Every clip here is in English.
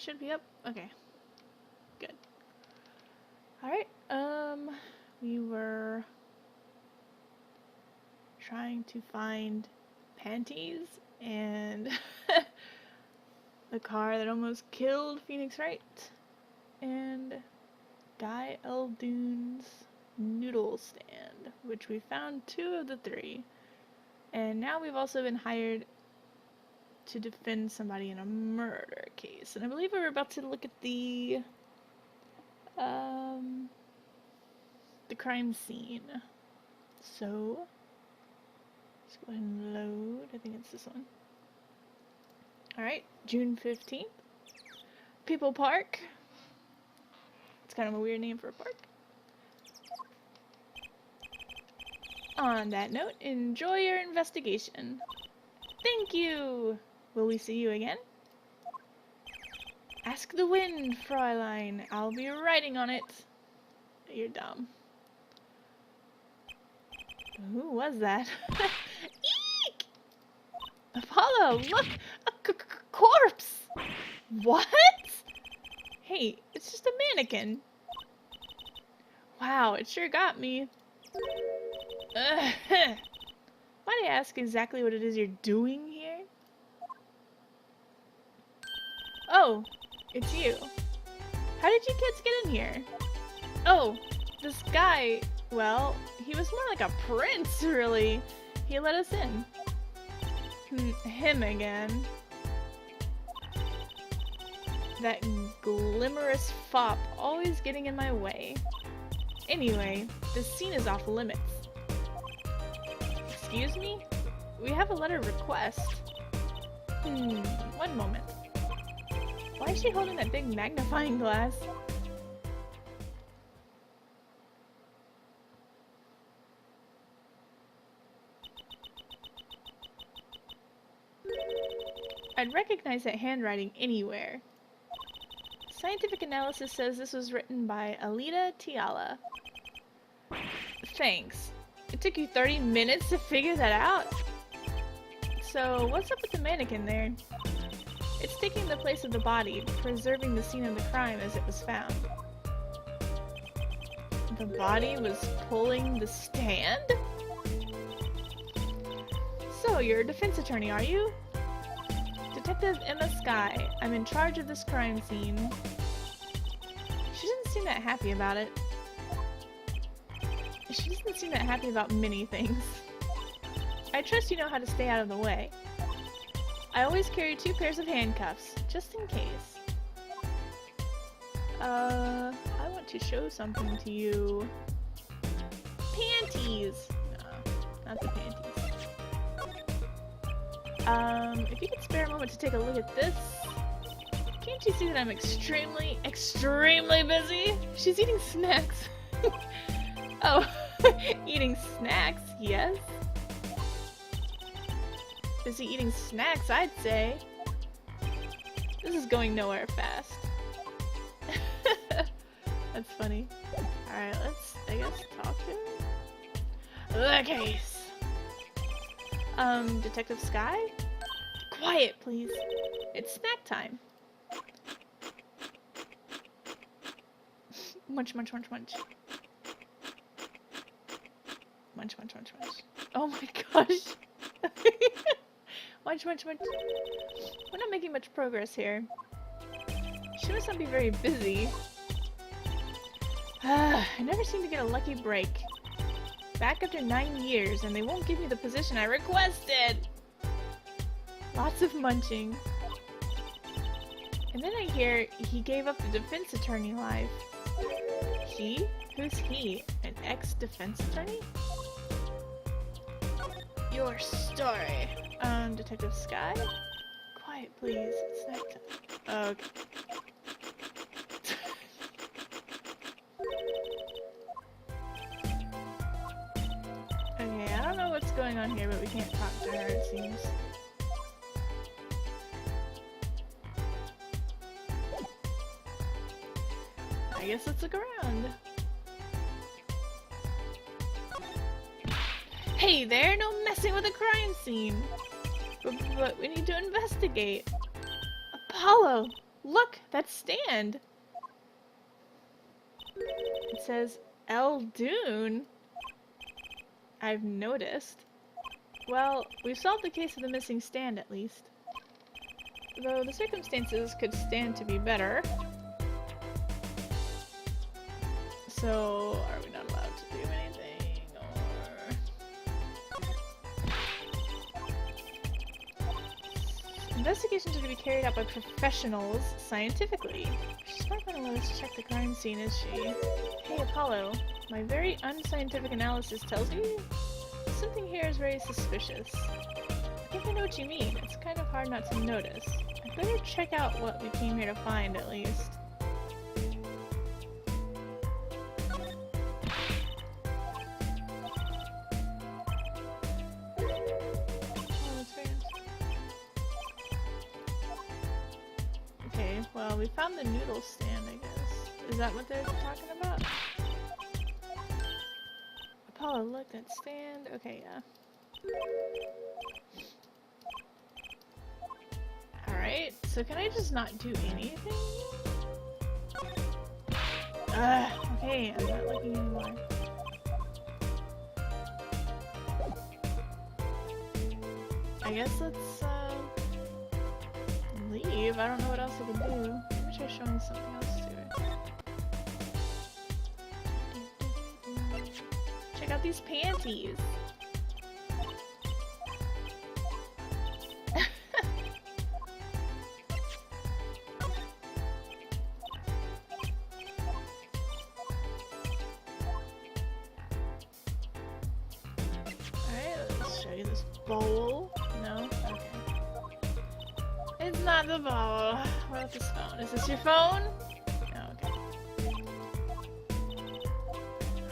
should be up. Okay. Good. Alright, we were trying to find panties and the car that almost killed Phoenix Wright and Guy Eldune's noodle stand, which we found 2 of the 3. And now we've also been hired to defend somebody in a murder case. And I believe we're about to look at the crime scene. So, let's go ahead and load. I think it's this one. Alright, June 15th. People Park. It's kind of a weird name for a park. On that note, enjoy your investigation. Thank you! Will we see you again? Ask the wind, Fräulein. I'll be riding on it. You're dumb. Who was that? Eek! Apollo, look! A corpse! What? Hey, it's just a mannequin. Wow, it sure got me. Might I ask exactly what it is you're doing here? Oh, it's you. How did you kids get in here? Oh, this guy, well, he was more like a prince, really. He let us in. Him again. That glimmerous fop always getting in my way. Anyway, this scene is off limits. Excuse me? We have a letter of request. One moment. Why is she holding that big magnifying glass? I'd recognize that handwriting anywhere. Scientific analysis says this was written by Alida Tiala. Thanks. It took you 30 minutes to figure that out? So, what's up with the mannequin there? It's taking the place of the body, preserving the scene of the crime as it was found. The body was pulling the stand? So, you're a defense attorney, are you? Detective Emma Skye. I'm in charge of this crime scene. She doesn't seem that happy about it. She doesn't seem that happy about many things. I trust you know how to stay out of the way. I always carry 2 pairs of handcuffs, just in case. I want to show something to you. Panties! No, not the panties. If you could spare a moment to take a look at this. Can't you see that I'm extremely busy? She's eating snacks. Oh, eating snacks, yes. Busy eating snacks, I'd say. This is going nowhere fast. That's funny. Alright, let's, I guess, talk to her. The case. Detective Skye? Quiet, please. It's snack time. Munch, munch, munch, munch. Munch, munch, munch, munch. Oh my gosh. Munch, munch, munch. We're not making much progress here. She must not be very busy. I never seem to get a lucky break. Back after 9 years, and they won't give me the position I requested! Lots of munching. And then I hear he gave up the defense attorney life. He? Who's he? An ex-defense attorney? Your story. Detective Skye? Quiet, please. It's nighttime. Okay. Okay, I don't know what's going on here, but we can't talk to her, it seems. I guess let's look around. Hey there, no messing with a crime scene! But we need to investigate. Apollo! Look, that stand! It says Eldoon. I've noticed. Well, we've solved the case of the missing stand at least. Though the circumstances could stand to be better. So, are we not allowed to do anything, or... Investigations are to be carried out by professionals, scientifically. She's not gonna let us check the crime scene, is she? Hey, Apollo. My very unscientific analysis tells me something here is very suspicious. I think I know what you mean. It's kind of hard not to notice. I'd better check out what we came here to find, at least. Okay, well, we found the noodle stand, I guess. Is that what they're talking about? Apollo, look, that stand. Okay, yeah. Alright, so can I just not do anything? Okay, I'm not looking anymore. I guess let's, leave. I don't know what else I can do. Let me try showing something else to it. Check out these panties! Alright, let's show you this bowl. No? Okay. It's not the bowl. What about this phone? Is this your phone? Oh, okay.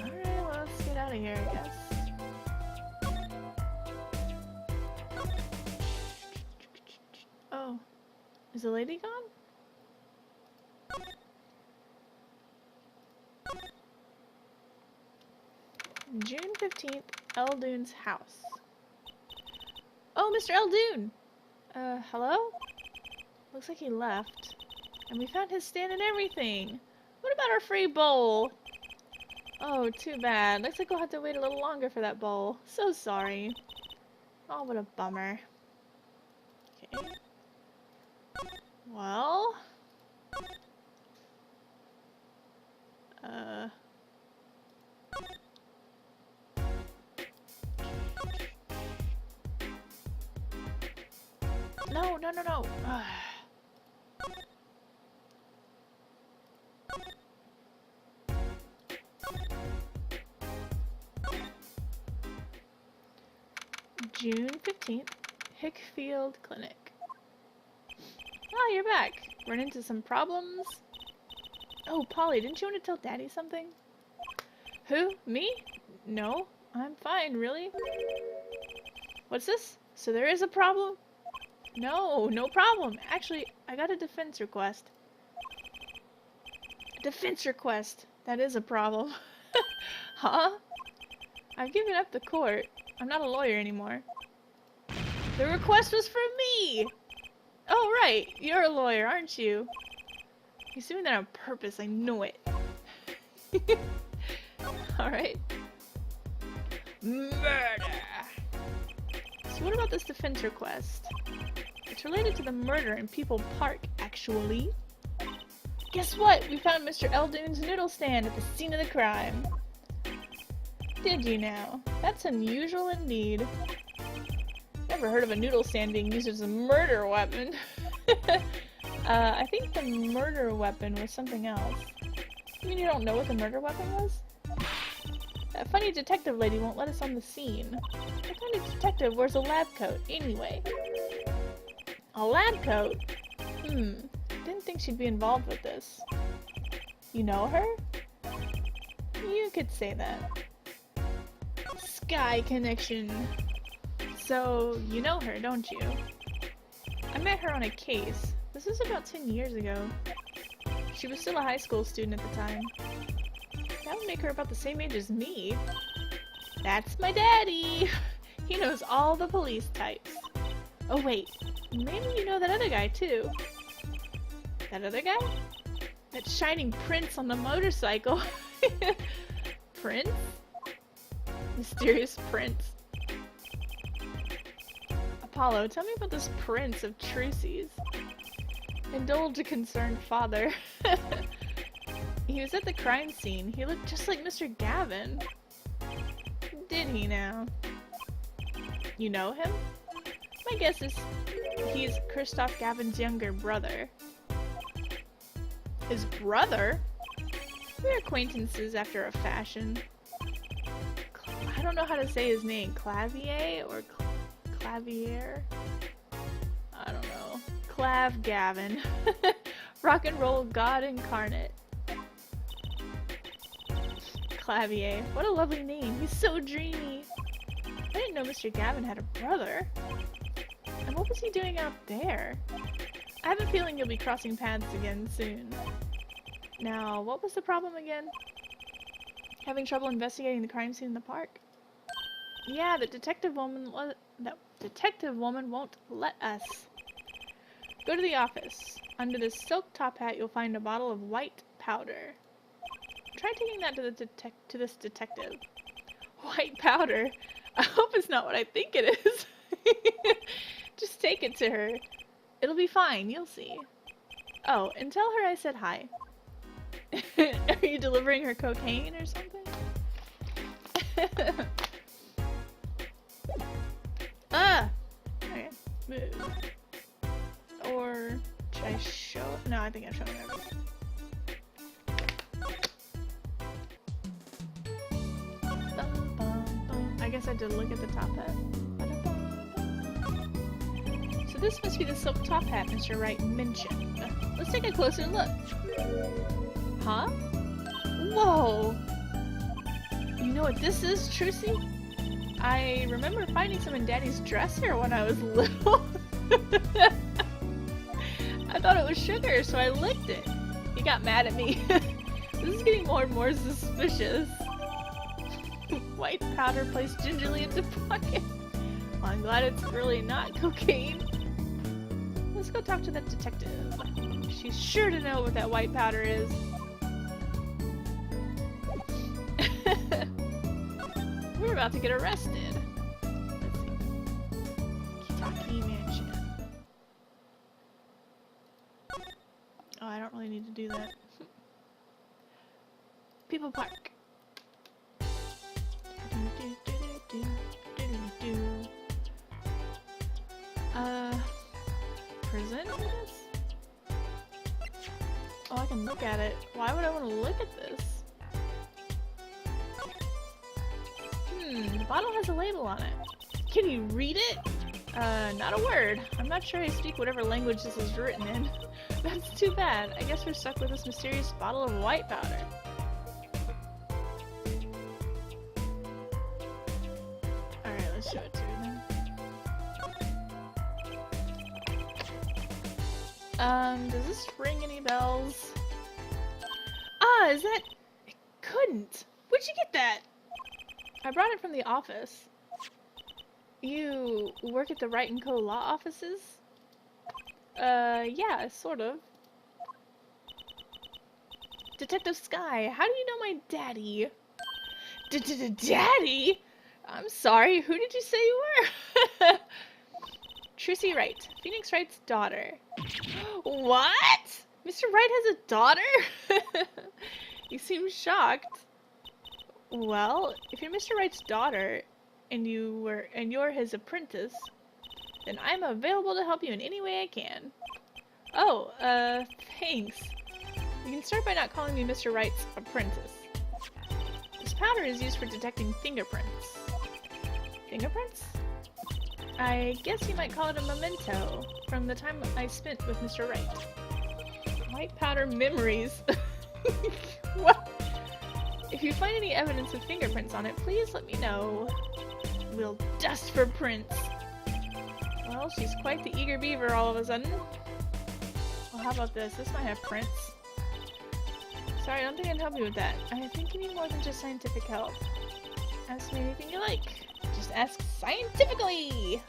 Alright, well, let's get out of here, I guess. Oh. Is the lady gone? June 15th, Eldoon's house. Oh, Mr. Eldoon! Hello? Looks like he left. And we found his stand and everything! What about our free bowl? Oh, too bad. Looks like we'll have to wait a little longer for that bowl. So sorry. Oh, what a bummer. Okay. Well... No, no, no, no! June 15th, Hickfield Clinic. Oh, you're back. Run into some problems? Oh, Polly, didn't you want to tell Daddy something? Who? Me? No, I'm fine, really. What's this? So there is a problem? No, no problem. Actually, I got a defense request. Defense request. That is a problem. Huh? I've given up the court. I'm not a lawyer anymore. The request was for me! Oh, right. You're a lawyer, aren't you? He's doing that on purpose. I know it. Alright. Murder! So what about this defense request? It's related to the murder in People Park, actually. Guess what? We found Mr. Eldoon's noodle stand at the scene of the crime. Did you now? That's unusual indeed. Never heard of a noodle stand being used as a murder weapon. I think the murder weapon was something else. You mean you don't know what the murder weapon was? That funny detective lady won't let us on the scene. What kind of detective wears a lab coat, anyway? A lab coat? Didn't think she'd be involved with this. You know her? You could say that. Sky connection. So, you know her, don't you? I met her on a case. This was about 10 years ago. She was still a high school student at the time. That would make her about the same age as me. That's my daddy! He knows all the police types. Oh wait, maybe you know that other guy too. That other guy? That shining prince on the motorcycle. Prince? Mysterious prince. Apollo, tell me about this prince of Trucy's. Indulge a concerned father. He was at the crime scene. He looked just like Mr. Gavin. Did he now? You know him? My guess is he's Christoph Gavin's younger brother. His brother? We're acquaintances after a fashion. I don't know how to say his name. Clavier or Clavier? I don't know. Clav Gavin. Rock and roll god incarnate. Clavier. What a lovely name. He's so dreamy. I didn't know Mr. Gavin had a brother. And what was he doing out there? I have a feeling you'll be crossing paths again soon. Now, what was the problem again? Having trouble investigating the crime scene in the park? Yeah, the detective woman won't let us. Go to the office. Under this silk top hat, you'll find a bottle of white powder. Try taking that to this detective. White powder? I hope it's not what I think it is. Just take it to her. It'll be fine, you'll see. Oh, and tell her I said hi. Are you delivering her cocaine or something? Ah! Okay, move. Or should I show? No, I think I'm showing everything. I guess I did look at the top hat. So this must be the silk top hat Mr. Wright mentioned. Let's take a closer look. Huh? Whoa! You know what this is, Trucy? I remember finding some in Daddy's dresser when I was little. I thought it was sugar, so I licked it. He got mad at me. This is getting more and more suspicious. White powder placed gingerly into pocket. Well, I'm glad it's really not cocaine. Let's go talk to that detective. She's sure to know what that white powder is. We're about to get arrested. Let's see. Kitaki Mansion. Oh, I don't really need to do that. People Park. Prison? Oh, I can look at it. Why would I want to look at this? The bottle has a label on it. Can you read it? Not a word. I'm not sure I speak whatever language this is written in. That's too bad. I guess we're stuck with this mysterious bottle of white powder. Alright, let's show it to her then. Does this ring any bells? Ah, is that... It couldn't. Where'd you get that? I brought it from the office. You work at the Wright & Co. law offices? Yeah, sort of. Detective Skye, how do you know my daddy? Daddy? I'm sorry, who did you say you were? Trucy Wright, Phoenix Wright's daughter. What? Mr. Wright has a daughter? You seem shocked. Well, if you're Mr. Wright's daughter, and you're his apprentice, then I'm available to help you in any way I can. Oh, thanks. You can start by not calling me Mr. Wright's apprentice. This powder is used for detecting fingerprints. Fingerprints? I guess you might call it a memento from the time I spent with Mr. Wright. White powder memories. What? If you find any evidence of fingerprints on it, please let me know. We'll dust for prints. Well, she's quite the eager beaver all of a sudden. Well, how about this? This might have prints. Sorry, I don't think I can help you with that. I think you need more than just scientific help. Ask me anything you like. Just ask scientifically!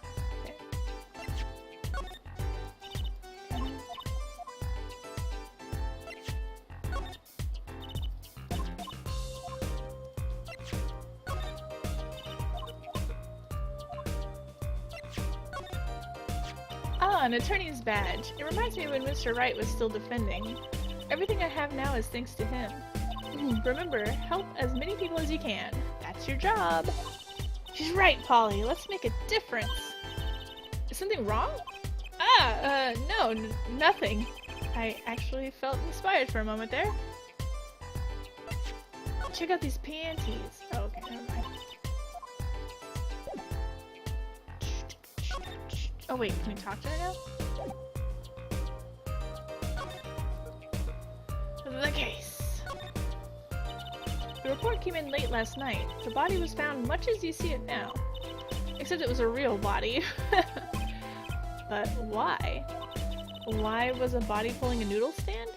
Okay. an attorney's badge. It reminds me of when Mr. Wright was still defending. Everything I have now is thanks to him. Remember, help as many people as you can. That's your job. She's right, Polly. Let's make a difference. Is something wrong? No, nothing. I actually felt inspired for a moment there. Check out these panties. Oh, okay, never mind. Oh wait, can we talk to her now? The case. The report came in late last night. The body was found much as you see it now. Except it was a real body. But why? Why was a body pulling a noodle stand?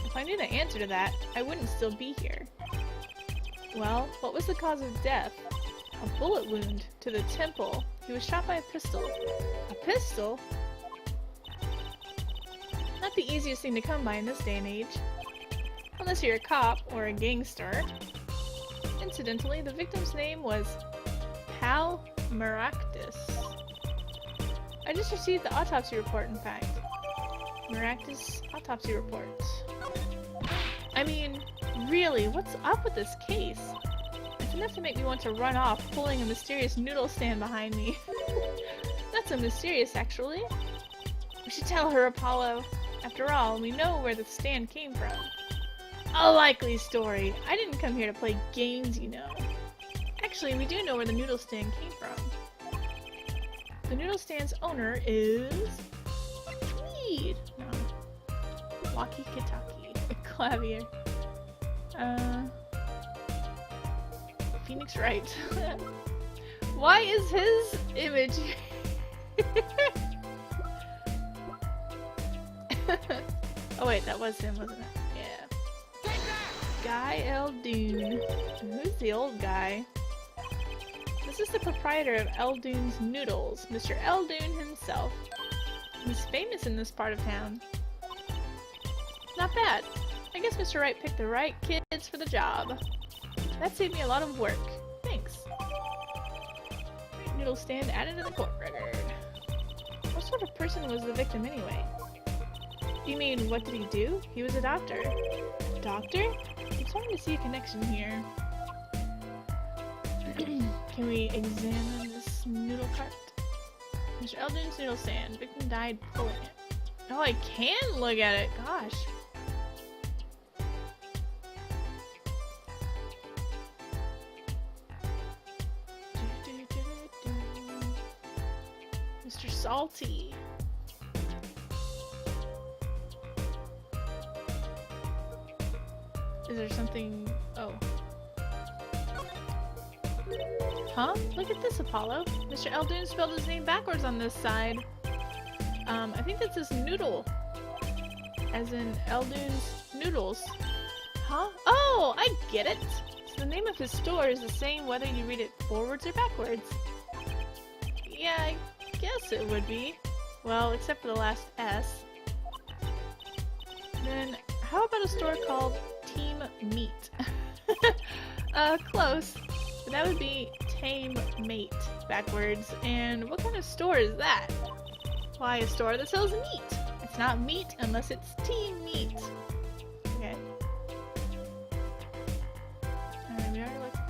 If I knew the answer to that, I wouldn't still be here. Well, what was the cause of death? A bullet wound to the temple. He was shot by a pistol. A pistol? Not the easiest thing to come by in this day and age. Unless you're a cop or a gangster. Incidentally, the victim's name was Pal Maractus. I just received the autopsy report, in fact. Maractus autopsy report. I mean, really, what's up with this case? It's enough to make me want to run off, pulling a mysterious noodle stand behind me. Not so mysterious, actually. We should tell her, Apollo. After all, we know where the stand came from. A likely story. I didn't come here to play games, you know. Actually, we do know where the noodle stand came from. The noodle stand's owner is... Tweed! No. Walkie-Kitaki. Clavier. Phoenix Wright. Why is his image... Oh wait, that was him, wasn't it? Yeah. Guy Eldoon. Who's the old guy? This is the proprietor of Eldoon's Noodles, Mr. Eldoon himself. He's famous in this part of town. Not bad. I guess Mr. Wright picked the right kids for the job. That saved me a lot of work. Thanks. Noodle stand added to the court record. What sort of person was the victim anyway? You mean, what did he do? He was a doctor. Doctor? I'm starting to see a connection here. Can we examine this noodle cart? Mr. Eldoon's noodle stand. Victim died pulling it. Oh, I can look at it. Gosh. Mr. Salty. Is there something... Oh. Huh? Look at this, Apollo. Mr. Eldoon spelled his name backwards on this side. I think that's his noodle. As in Eldoon's Noodles. Huh? Oh, I get it! So the name of his store is the same whether you read it forwards or backwards. Yeah, I guess it would be. Well, except for the last S. Then, how about a store called Team Meat? Close. But that would be Tame Mate backwards. And what kind of store is that? Why, a store that sells meat. It's not meat unless it's Team Meat. Okay. Alright, we already looked at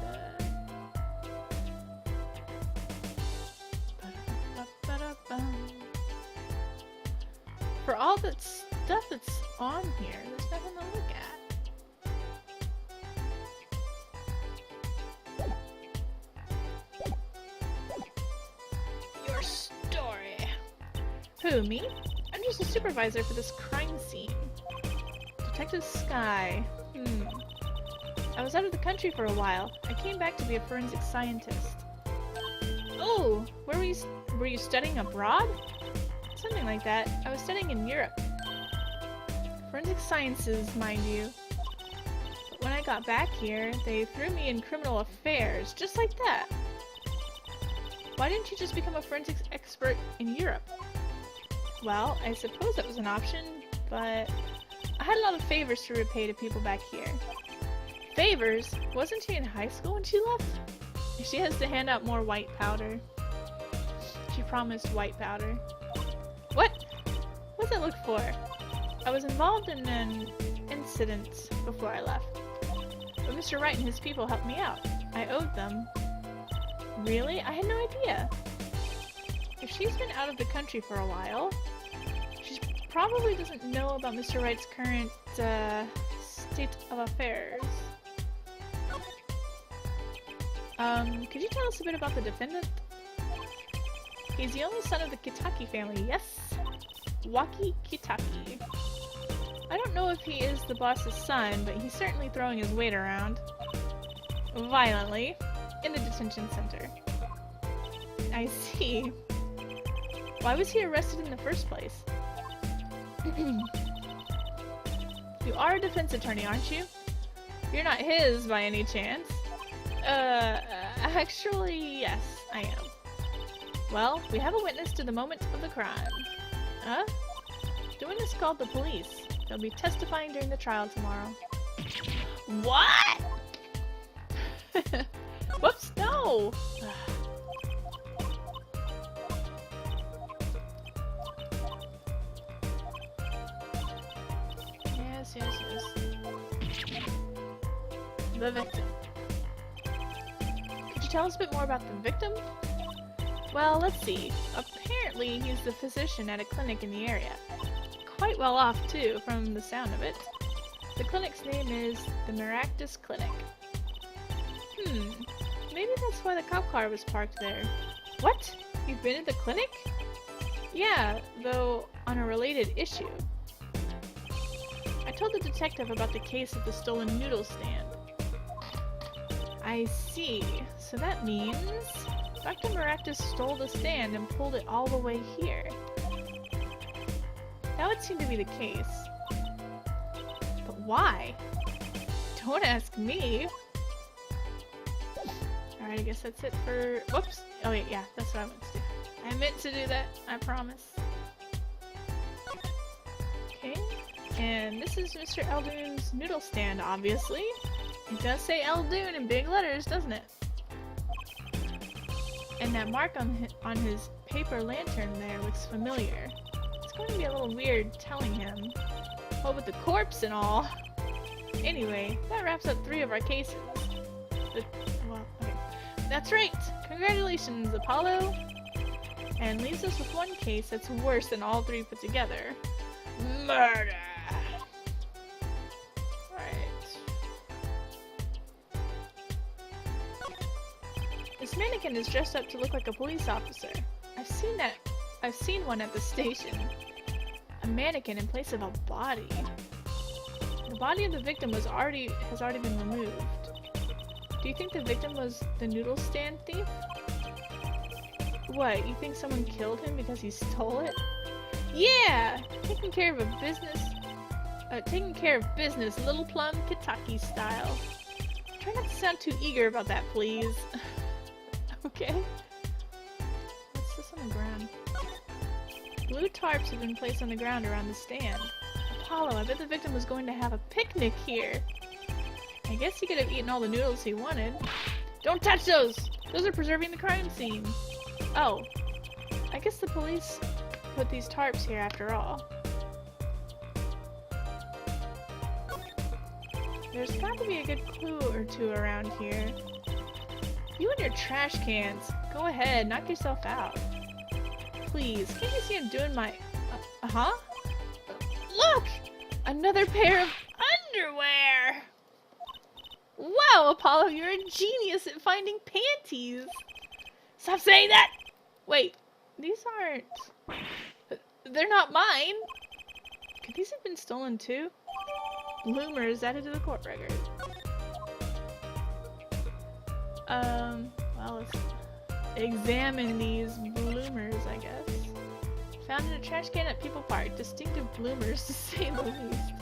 that. For all that stuff that's on here, there's nothing to look at. Your story. Who, me? I'm just a supervisor for this crime scene. Detective Sky. I was out of the country for a while. I came back to be a forensic scientist. Oh, where were you studying abroad? Something like that. I was studying in Europe. Forensic sciences, mind you. But when I got back here, they threw me in criminal affairs, just like that. Why didn't you just become a forensics expert in Europe? Well, I suppose that was an option, but I had a lot of favors to repay to people back here. Favors? Wasn't she in high school when she left? She has to hand out more white powder. She promised white powder. What? What's it look for? I was involved in an incident before I left. But Mr. Wright and his people helped me out. I owed them. Really? I had no idea. If she's been out of the country for a while, she probably doesn't know about Mr. Wright's current, state of affairs. Could you tell us a bit about the defendant? He's the only son of the Kitaki family, yes? Waki Kitaki. I don't know if he is the boss's son, but he's certainly throwing his weight around. Violently. In the detention center. I see. Why was he arrested in the first place? You are a defense attorney, aren't you? You're not his by any chance. Actually, yes, I am. Well, we have a witness to the moment of the crime. Huh? The witness called the police. They'll be testifying during the trial tomorrow. What? Whoops, no! Yes. The victim. Could you tell us a bit more about the victim? Well, let's see. Apparently, he's the physician at a clinic in the area. Quite well off, too, from the sound of it. The clinic's name is the Maractus Clinic. Maybe that's why the cop car was parked there. What? You've been at the clinic? Yeah, though on a related issue. I told the detective about the case of the stolen noodle stand. I see. So that means Dr. Maractus stole the stand and pulled it all the way here. That would seem to be the case. But why? Don't ask me. Alright, I guess that's it for... Whoops! Oh wait, yeah, that's what I meant to do. I meant to do that, I promise. Okay, and this is Mr. Eldoon's noodle stand, obviously. It does say Eldoon in big letters, doesn't it? And that mark on his paper lantern there looks familiar. It's going to be a little weird telling him. Well, with the corpse and all. Anyway, that wraps up 3 of our cases. Well, okay. That's right! Congratulations, Apollo! And leaves us with one case that's worse than all 3 put together. Murder! Alright. This mannequin is dressed up to look like a police officer. I've seen one at the station. A mannequin in place of a body. The body of the victim has already been removed. Do you think the victim was the noodle stand thief? What, you think someone killed him because he stole it? Yeah! Taking care of business, Little Plum Kitaki style. Try not to sound too eager about that, please. Okay. What's this on the ground? Blue tarps have been placed on the ground around the stand. Apollo, I bet the victim was going to have a picnic here. I guess he could have eaten all the noodles he wanted. Don't touch those! Those are preserving the crime scene. Oh. I guess the police put these tarps here after all. There's got to be a good clue or 2 around here. You and your trash cans. Go ahead, knock yourself out. Please, can't you see I'm doing my... huh? Look! Another pair of underwear! Wow, Apollo, you're a genius at finding panties! Stop saying that! Wait, these aren't... They're not mine! Could these have been stolen too? Bloomers added to the court record. Well, let's examine these bloomers, I guess. Found in a trash can at People Park. Distinctive bloomers, to say the least.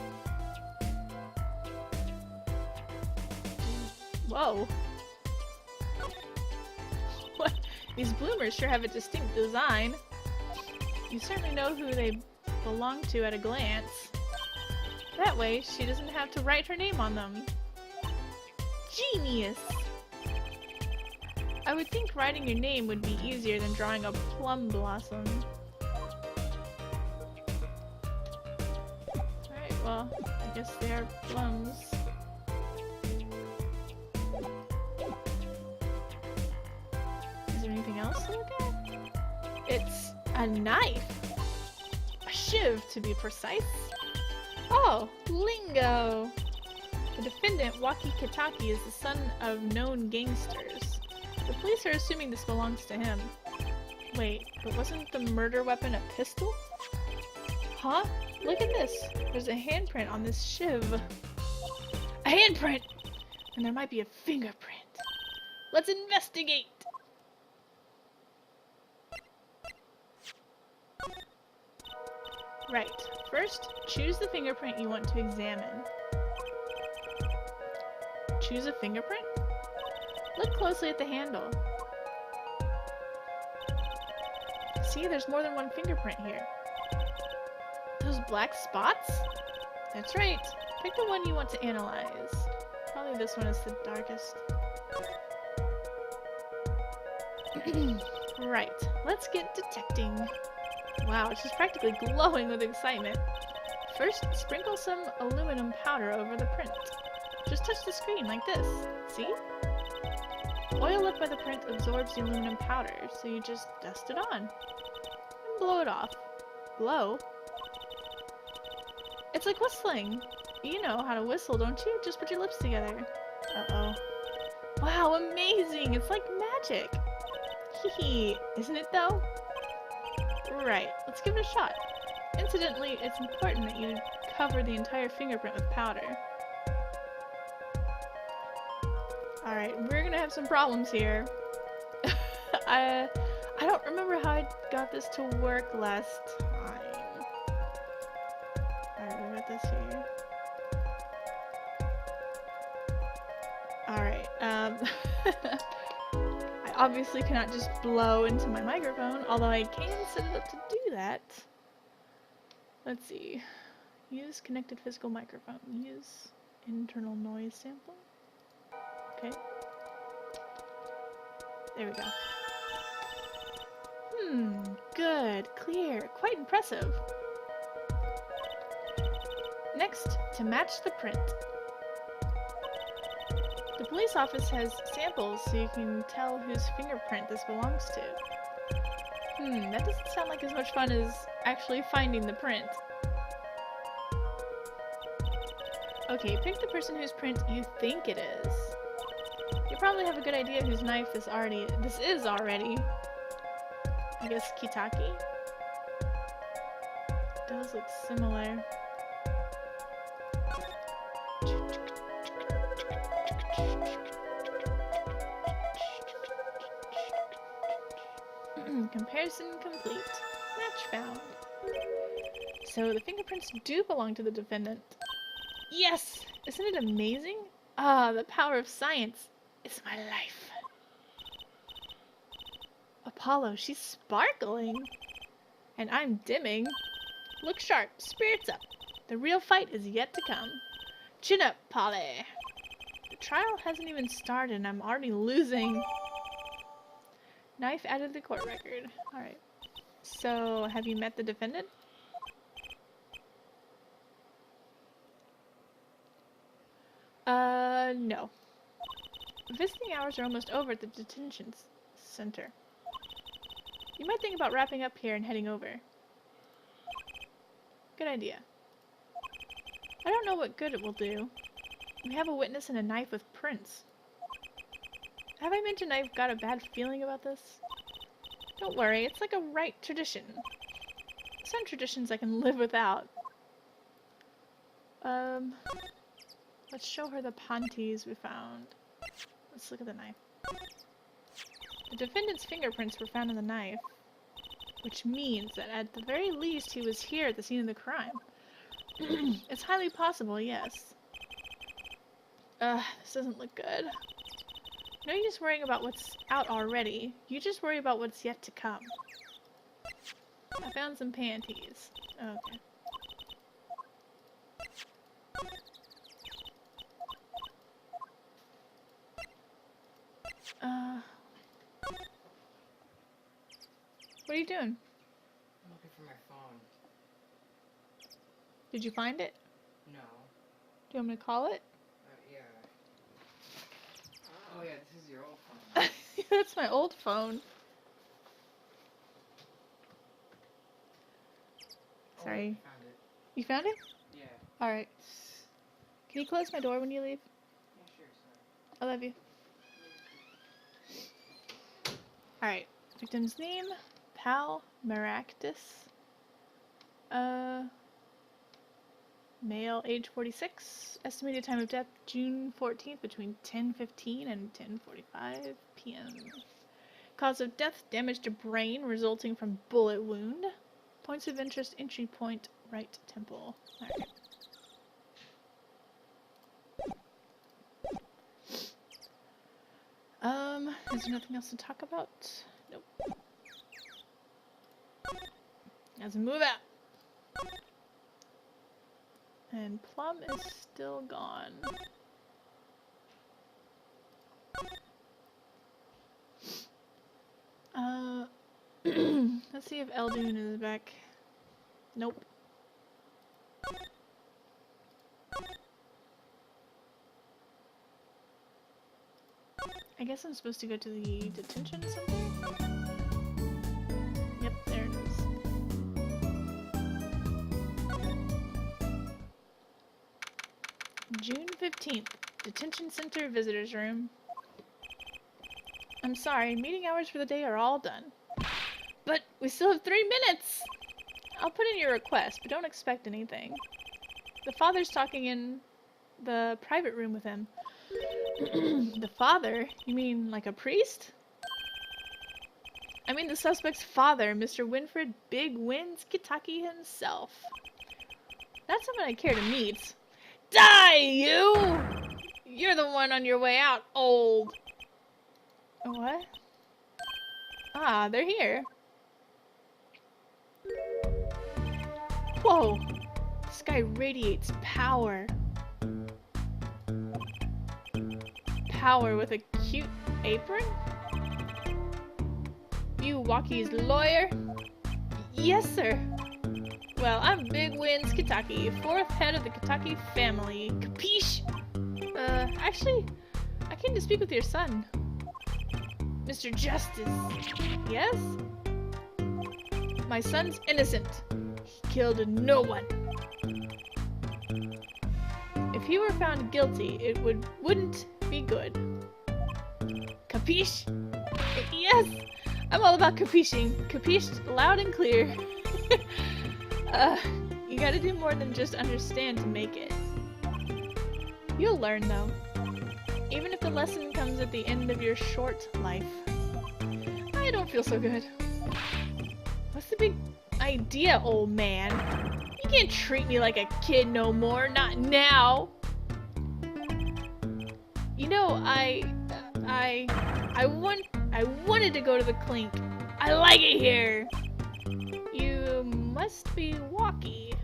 Whoa. What? These bloomers sure have a distinct design. You certainly know who they belong to at a glance. That way, she doesn't have to write her name on them. Genius! I would think writing your name would be easier than drawing a plum blossom. well, I guess they are plums. Is there anything else to look at? It's a knife! A shiv, to be precise. Oh, lingo! The defendant, Waki Kitaki, is the son of known gangsters. The police are assuming this belongs to him. Wait, but wasn't the murder weapon a pistol? Huh? Look at this! There's a handprint on this shiv. A handprint! And there might be a fingerprint. Let's investigate! Right. First, choose the fingerprint you want to examine. Choose a fingerprint? Look closely at the handle. See, there's more than one fingerprint here. Those black spots? That's right. Pick the one you want to analyze. Probably this one is the darkest. Right. Let's get detecting. Wow, she's practically glowing with excitement. First, sprinkle some aluminum powder over the print. Just touch the screen like this. See? Oil up by the print absorbs the aluminum powder, so you just dust it on. And blow it off. Blow? It's like whistling. You know how to whistle, don't you? Just put your lips together. Uh-oh. Wow, amazing! It's like magic! Hee, isn't it though? Right, let's give it a shot. Incidentally, it's important that you cover the entire fingerprint with powder. Alright, we're gonna have some problems here. I don't remember how I got this to work last time. Alright, we got this here. Alright, I obviously cannot just blow into my microphone, although I can set it up to do that. Let's see. Use connected physical microphone. Use internal noise sample. Okay. There we go. Good. Clear. Quite impressive. Next, to match the print. The police office has samples so you can tell whose fingerprint this belongs to. That doesn't sound like as much fun as actually finding the print. Okay, pick the person whose print you think it is. You probably have a good idea whose knife this is already. I guess Kitaki? Does look similar. Comparison complete. Match found. So the fingerprints do belong to the defendant. Yes! Isn't it amazing? Ah, the power of science is my life. Apollo, she's sparkling. And I'm dimming. Look sharp, spirits up. The real fight is yet to come. Chin up, Polly. The trial hasn't even started and I'm already losing. Knife added to the court record. Alright. So, have you met the defendant? No. Visiting hours are almost over at the detention center. You might think about wrapping up here and heading over. Good idea. I don't know what good it will do. We have a witness and a knife with prints. Have I mentioned I've got a bad feeling about this? Don't worry, it's like a right tradition. Some traditions I can live without. Let's show her the panties we found. Let's look at the knife. The defendant's fingerprints were found in the knife, which means that at the very least he was here at the scene of the crime. It's highly possible, yes. This doesn't look good. No use worrying about what's out already. You just worry about what's yet to come. I found some panties. Okay. What are you doing? I'm looking for my phone. Did you find it? No. Do you want me to call it? Yeah. Oh yeah, this is your old phone. That's my old phone. Sorry. Oh, I found it. You found it? Yeah. Alright. Can you close my door when you leave? Yeah, sure, sorry. I love you. Alright. Victim's name, Pal Maractus. Male, age 46. Estimated time of death, June 14th, between 10:15 and 10:45 p.m. Cause of death, damage to brain resulting from bullet wound. Points of interest, entry point, right temple. Alright. Is there nothing else to talk about? Nope. Let's move out. And Plum is still gone. Let's see if Eldoon is back. Nope. I guess I'm supposed to go to the detention center? Yep, there it is. June 15th, detention center visitors room. I'm sorry, meeting hours for the day are all done. But we still have 3 minutes! I'll put in your request, but don't expect anything. The father's talking in the private room with him. The father? You mean like a priest? I mean the suspect's father, Mr. Winfred Big Wins Kitaki himself. Not someone I care to meet. Die, you! You're the one on your way out, old... What? Ah, they're here. Whoa! This guy radiates power. Power with a cute apron? You Waukie's lawyer? Yes, sir. Well, I'm Big Wins Kitaki, 4th head of the Kitaki family. Capiche? Actually, I came to speak with your son. Mr. Justice. Yes? My son's innocent. He killed no one. If he were found guilty, it wouldn't be good. Capiche? Yes! I'm all about capiching. Capished loud and clear. You gotta do more than just understand to make it. You'll learn, though. Even if the lesson comes at the end of your short life. I don't feel so good. What's the big idea, old man? You can't treat me like a kid no more, not now. You know, I wanted to go to the Clink. I like it here. You must be Waukie.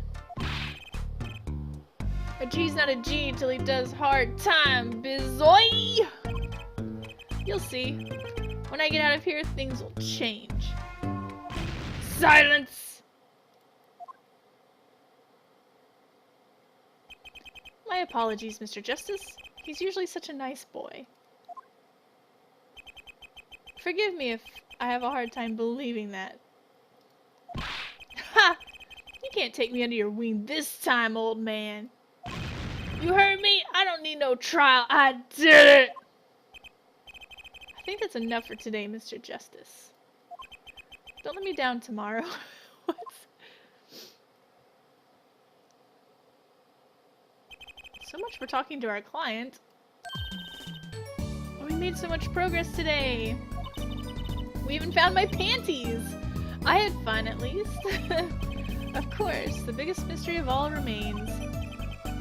A G's not a G till he does hard time, bizoy! You'll see. When I get out of here, things will change. Silence! My apologies, Mr. Justice. He's usually such a nice boy. Forgive me if I have a hard time believing that. Ha! You can't take me under your wing this time, old man. You heard me? I don't need no trial. I did it! I think that's enough for today, Mr. Justice. Don't let me down tomorrow. What? So much for talking to our client. We made so much progress today. We even found my panties. I had fun, at least. Of course, the biggest mystery of all remains.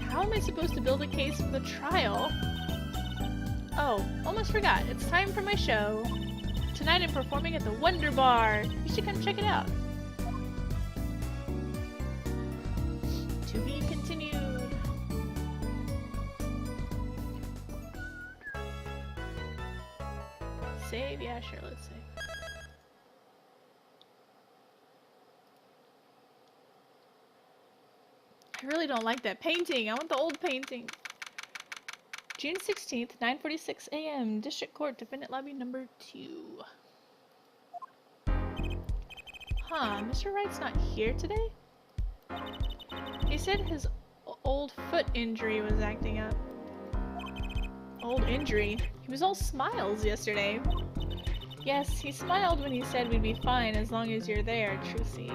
How am I supposed to build a case for the trial? Oh, almost forgot. It's time for my show. Tonight I'm performing at the Wonder Bar. You should come check it out. To be continued. Save? Yeah, sure, let's save. I really don't like that painting. I want the old painting. June 16th, 9:46 a.m. District Court, Defendant Lobby number 2. Huh, Mr. Wright's not here today? He said his old foot injury was acting up. Old injury? He was all smiles yesterday. Yes, he smiled when he said we'd be fine as long as you're there, Trucy.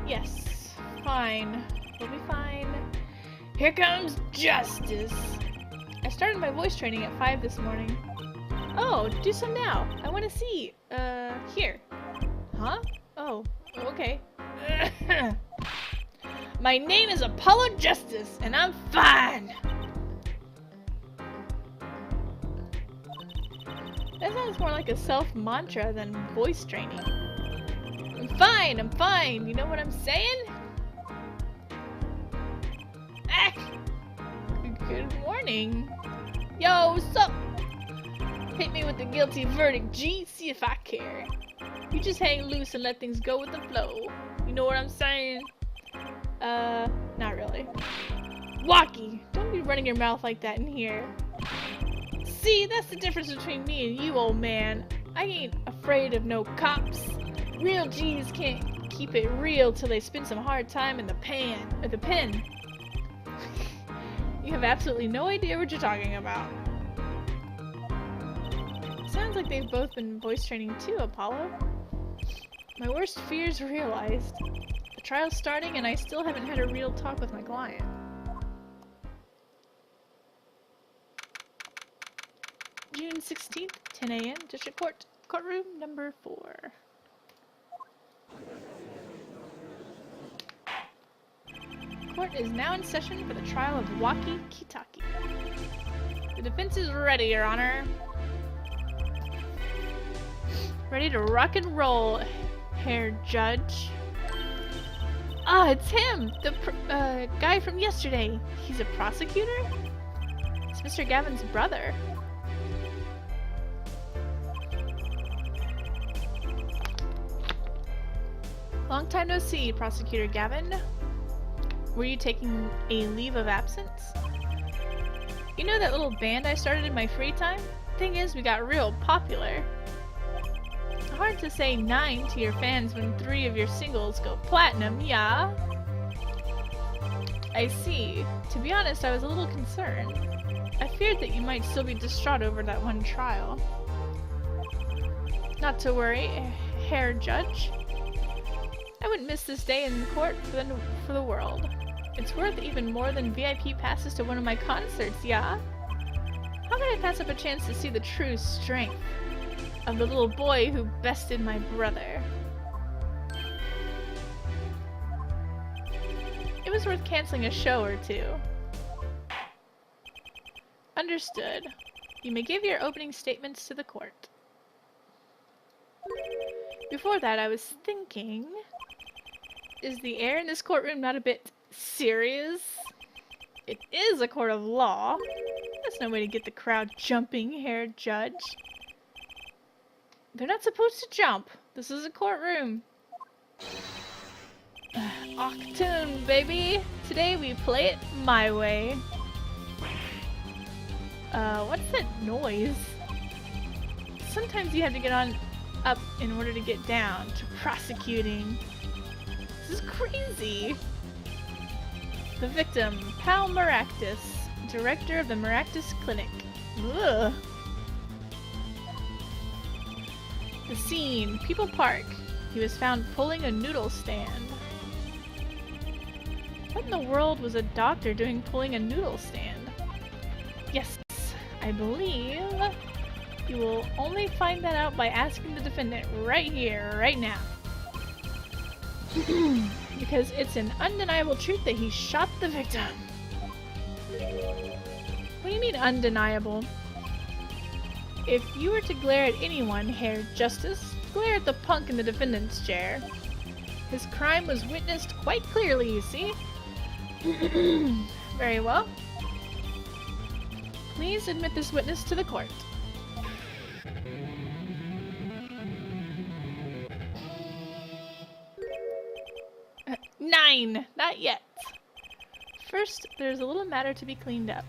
Yes, fine. We'll be fine. Here comes justice! I started my voice training at 5 this morning. Oh, do some now. I want to see. Here. Huh? Oh, okay. My name is Apollo Justice, and I'm fine! That sounds more like a self-mantra than voice training. I'm fine! You know what I'm saying? Ah! Good morning. Yo, what's up? Hit me with the guilty verdict, G. See if I care. You just hang loose and let things go with the flow. You know what I'm saying? Not really. Walkie, don't be running your mouth like that in here. See, that's the difference between me and you, old man. I ain't afraid of no cops. Real G's can't keep it real till they spend some hard time in the pen. You have absolutely no idea what you're talking about. Sounds like they've both been voice training too, Apollo. My worst fears realized. The trial's starting and I still haven't had a real talk with my client. June 16th, 10 a.m. District Court, courtroom number 4. Court is now in session for the trial of Waki Kitaki. The defense is ready, Your Honor. Ready to rock and roll, Herr Judge. Ah, it's him! The guy from yesterday. He's a prosecutor? It's Mr. Gavin's brother. Long time no see, Prosecutor Gavin. Were you taking a leave of absence? You know that little band I started in my free time? Thing is, we got real popular. Hard to say 9 to your fans when 3 of your singles go platinum, yeah? I see. To be honest, I was a little concerned. I feared that you might still be distraught over that one trial. Not to worry, Herr Judge. I wouldn't miss this day in court for the world. It's worth even more than VIP passes to one of my concerts, yeah? How could I pass up a chance to see the true strength of the little boy who bested my brother? It was worth canceling a show or two. Understood. You may give your opening statements to the court. Before that, I was thinking... Is the air in this courtroom not a bit serious? It is a court of law. That's no way to get the crowd jumping, Herr Judge. They're not supposed to jump. This is a courtroom. Octoon, baby! Today we play it my way. What's that noise? Sometimes you have to get up in order to get down to prosecuting. This is crazy! The victim, Pal Maractus, director of the Maractus Clinic. Ugh. The scene, People Park. He was found pulling a noodle stand. What in the world was a doctor doing pulling a noodle stand? Yes, I believe you will only find that out by asking the defendant right here, right now. Because it's an undeniable truth that he shot the victim. What do you mean undeniable? If you were to glare at anyone, Herr Justice, glare at the punk in the defendant's chair. His crime was witnessed quite clearly, you see. Very well. Please admit this witness to the court. fine! Not yet. First, there's a little matter to be cleaned up.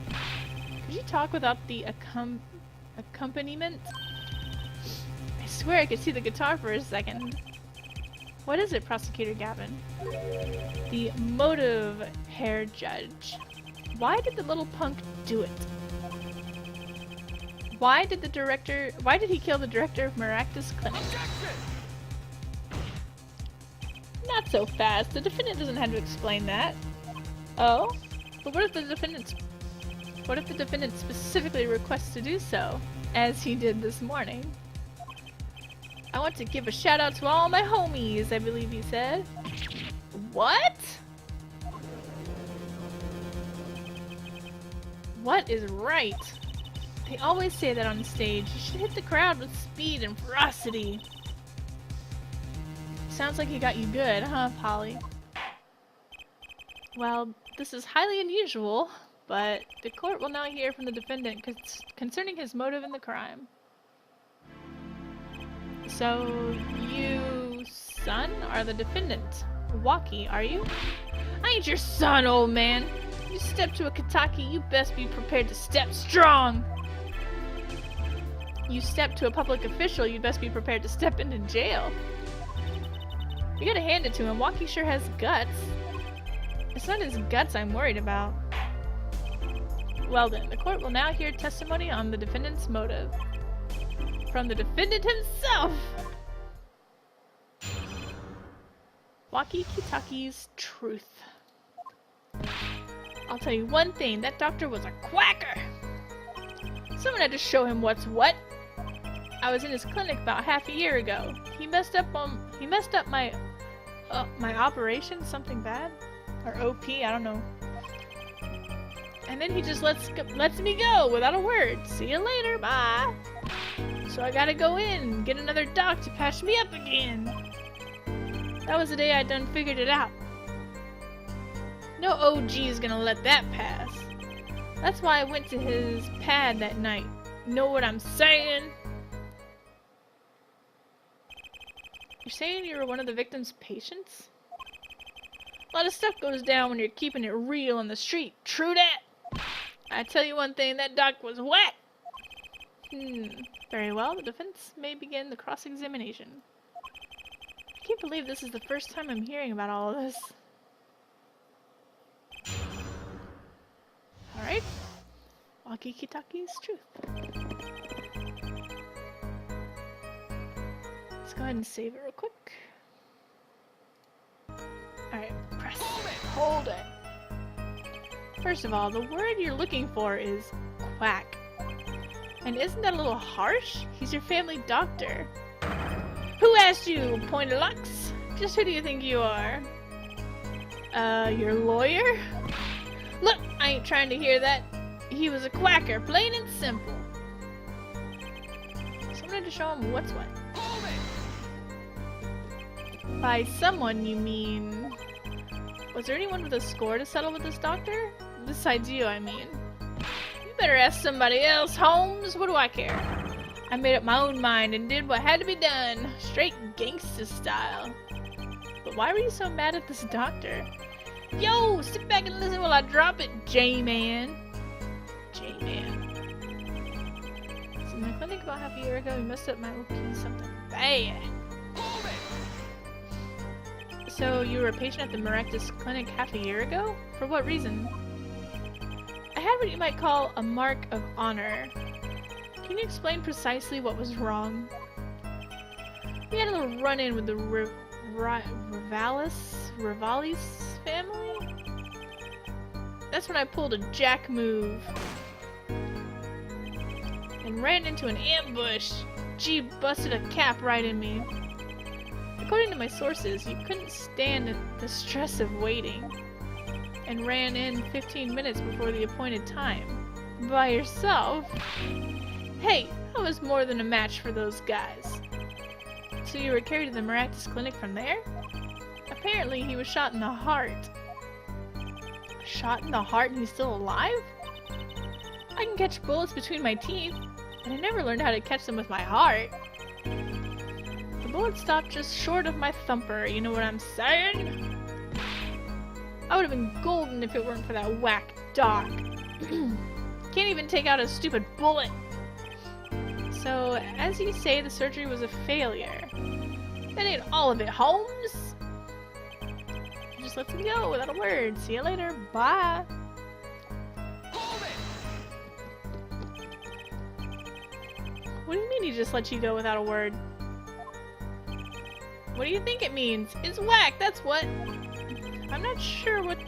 Could you talk without the accompaniment? I swear I could see the guitar for a second. What is it, Prosecutor Gavin? The motive, Herr Judge. Why did the little punk do it? Why did he kill the director of Maractus Clinic? Not so fast. The defendant doesn't have to explain that. Oh? But what if the defendant specifically requests to do so, as he did this morning? I want to give a shout out to all my homies, I believe he said. What? What is right? They always say that on stage. You should hit the crowd with speed and ferocity. Sounds like he got you good, huh, Polly? Well, this is highly unusual, but the court will now hear from the defendant concerning his motive in the crime. So, you, son, are the defendant. Waki, are you? I ain't your son, old man. You step to a Kitaki, you best be prepared to step strong. You step to a public official, you best be prepared to step into jail. You gotta hand it to him. Waki sure has guts. It's not his guts I'm worried about. Well then, the court will now hear testimony on the defendant's motive. From the defendant himself! Waki Kitaki's truth. I'll tell you one thing, that doctor was a quacker! Someone had to show him what's what. I was in his clinic about half a year ago. He messed up my operation, something bad? Or OP, I don't know. And then he just lets me go without a word. See you later, bye! So I gotta go in, get another doc to patch me up again. That was the day I done figured it out. No OG is gonna let that pass. That's why I went to his pad that night. Know what I'm saying? You're saying you were one of the victim's patients? A lot of stuff goes down when you're keeping it real in the street. True that? I tell you one thing, that doc was wet! Very well, the defense may begin the cross-examination. I can't believe this is the first time I'm hearing about all of this. Alright. Waki Kitaki's truth. Let's go ahead and save it real quick. Alright, press. Hold it. First of all, the word you're looking for is quack. And isn't that a little harsh? He's your family doctor. Who asked you, Pointylux? Just who do you think you are? Your lawyer? Look, I ain't trying to hear that. He was a quacker, plain and simple. Someone to show him what's what. By someone, you mean... Was there anyone with a score to settle with this doctor? Besides you, I mean. You better ask somebody else, Holmes. What do I care? I made up my own mind and did what had to be done. Straight gangsta style. But why were you so mad at this doctor? Yo, sit back and listen while I drop it, J-Man. J-Man. So in my clinic about half a year ago, he messed up my OP something bad. So you were a patient at the Maractus Clinic half a year ago? For what reason? I had what you might call a mark of honor. Can you explain precisely what was wrong? We had a little run-in with the Rivalis family? That's when I pulled a jack move and ran into an ambush. G busted a cap right in me. According to my sources, you couldn't stand the stress of waiting and ran in 15 minutes before the appointed time. By yourself? Hey, I was more than a match for those guys. So you were carried to the Maractus Clinic from there? Apparently he was shot in the heart. Shot in the heart and he's still alive? I can catch bullets between my teeth, and I never learned how to catch them with my heart. The bullet stopped just short of my thumper, you know what I'm saying? I would have been golden if it weren't for that whack doc. Can't even take out a stupid bullet. So, as you say, the surgery was a failure. That ain't all of it, Holmes. Just lets him go without a word. See you later. Bye. What do you mean he just let you go without a word? What do you think it means? It's whack, that's what. I'm not sure what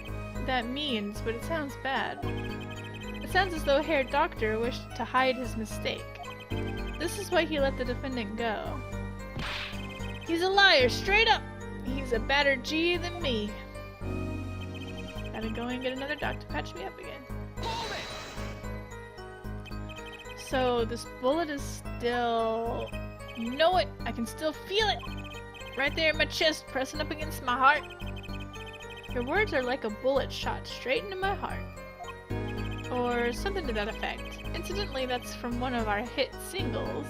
that means, but it sounds bad. It sounds as though Herr Doctor wished to hide his mistake. This is why he let the defendant go. He's a liar, straight up! He's a badder G than me. Gotta go and get another doc to patch me up again. So this bullet is still... You know it! I can still feel it! Right there in my chest, pressing up against my heart. Your words are like a bullet shot straight into my heart. Or something to that effect. Incidentally, that's from one of our hit singles.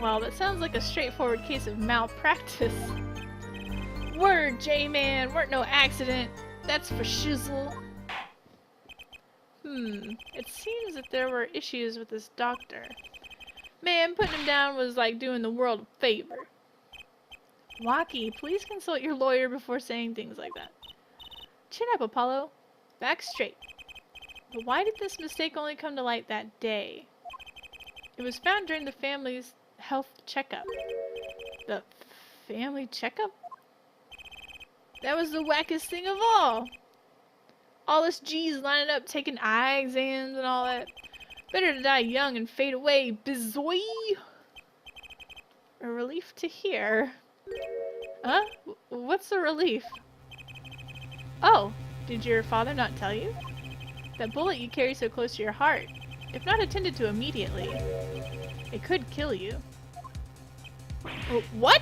Well, that sounds like a straightforward case of malpractice. Word, J-Man, weren't no accident. That's for shizzle. It seems that there were issues with this doctor. Man, putting him down was like doing the world a favor. Waki, please consult your lawyer before saying things like that. Chin up, Apollo. Back straight. But why did this mistake only come to light that day? It was found during the family's health checkup. The family checkup? That was the wackest thing of all. All us G's lining up, taking eye exams and all that. Better to die young and fade away, bizoy. A relief to hear. Huh? What's the relief? Oh, did your father not tell you? That bullet you carry so close to your heart, if not attended to immediately, it could kill you. What?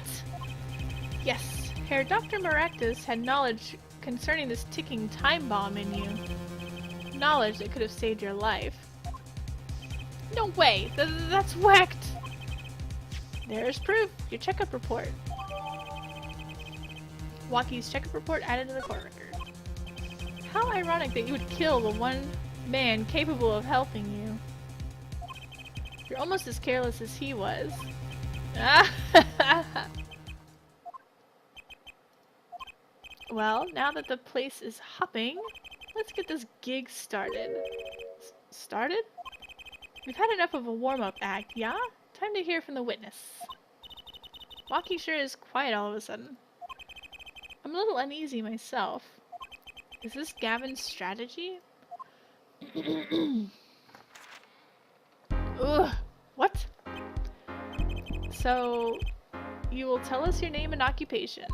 Yes, Herr Dr. Maractus had knowledge concerning this ticking time bomb in you. Knowledge that could have saved your life. No way! That's whacked! There's proof! Your checkup report. Waki's checkup report added to the court record. How ironic that you would kill the one man capable of helping you. You're almost as careless as he was. Well, now that the place is hopping, let's get this gig started. Started? We've had enough of a warm-up act, yeah? Time to hear from the witness. Waki sure is quiet all of a sudden. I'm a little uneasy myself. Is this Gavin's strategy? Ugh, what? So, you will tell us your name and occupation.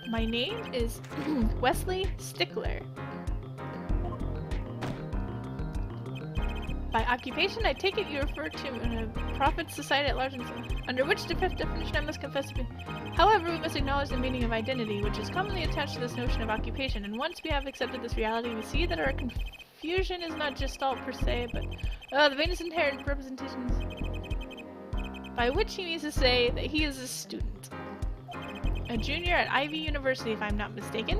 My name is Wesley Stickler. By occupation, I take it you refer to a profit society at large, under which definition I must confess to be. However, we must acknowledge the meaning of identity, which is commonly attached to this notion of occupation, and once we have accepted this reality, we see that our confusion is not gestalt per se, but the vainest inherent representations, by which he means to say that he is a student. A junior at Ivy University, if I'm not mistaken.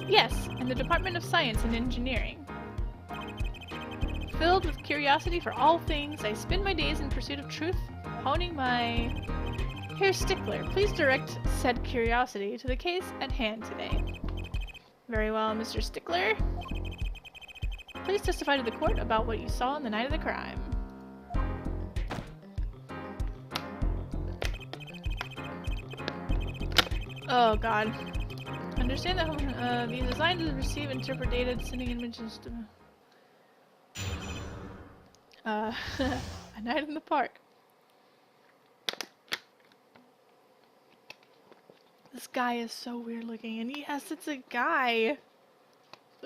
Yes, in the Department of Science and Engineering. Filled with curiosity for all things, I spend my days in pursuit of truth, honing my... Herr Stickler, please direct said curiosity to the case at hand today. Very well, Mr. Stickler. Please testify to the court about what you saw on the night of the crime. Oh god. Understand that these designs receive interpreted sending images to a night in the park. This guy is so weird looking, and yes, it's a guy.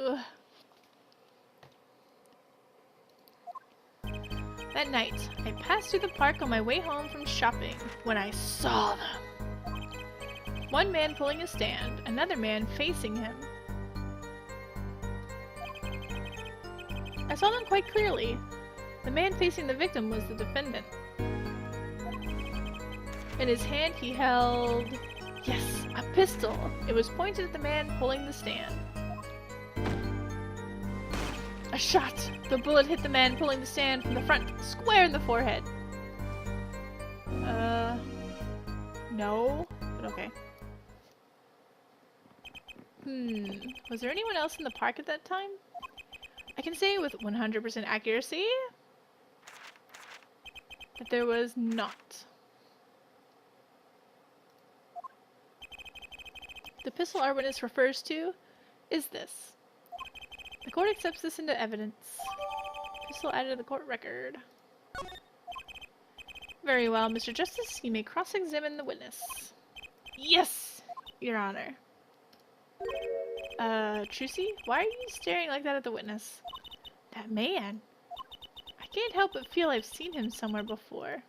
Ugh. That night, I passed through the park on my way home from shopping when I saw them. One man pulling a stand, another man facing him. I saw them quite clearly. The man facing the victim was the defendant. In his hand he held... yes, a pistol! It was pointed at the man pulling the stand. A shot! The bullet hit the man pulling the stand from the front, square in the forehead. No, but okay. Was there anyone else in the park at that time? I can say with 100% accuracy that there was not. The pistol our witness refers to is this. The court accepts this into evidence. Pistol added to the court record. Very well, Mr. Justice, you may cross-examine the witness. Yes, Your Honor. Trucy, why are you staring like that at the witness? That man. I can't help but feel I've seen him somewhere before.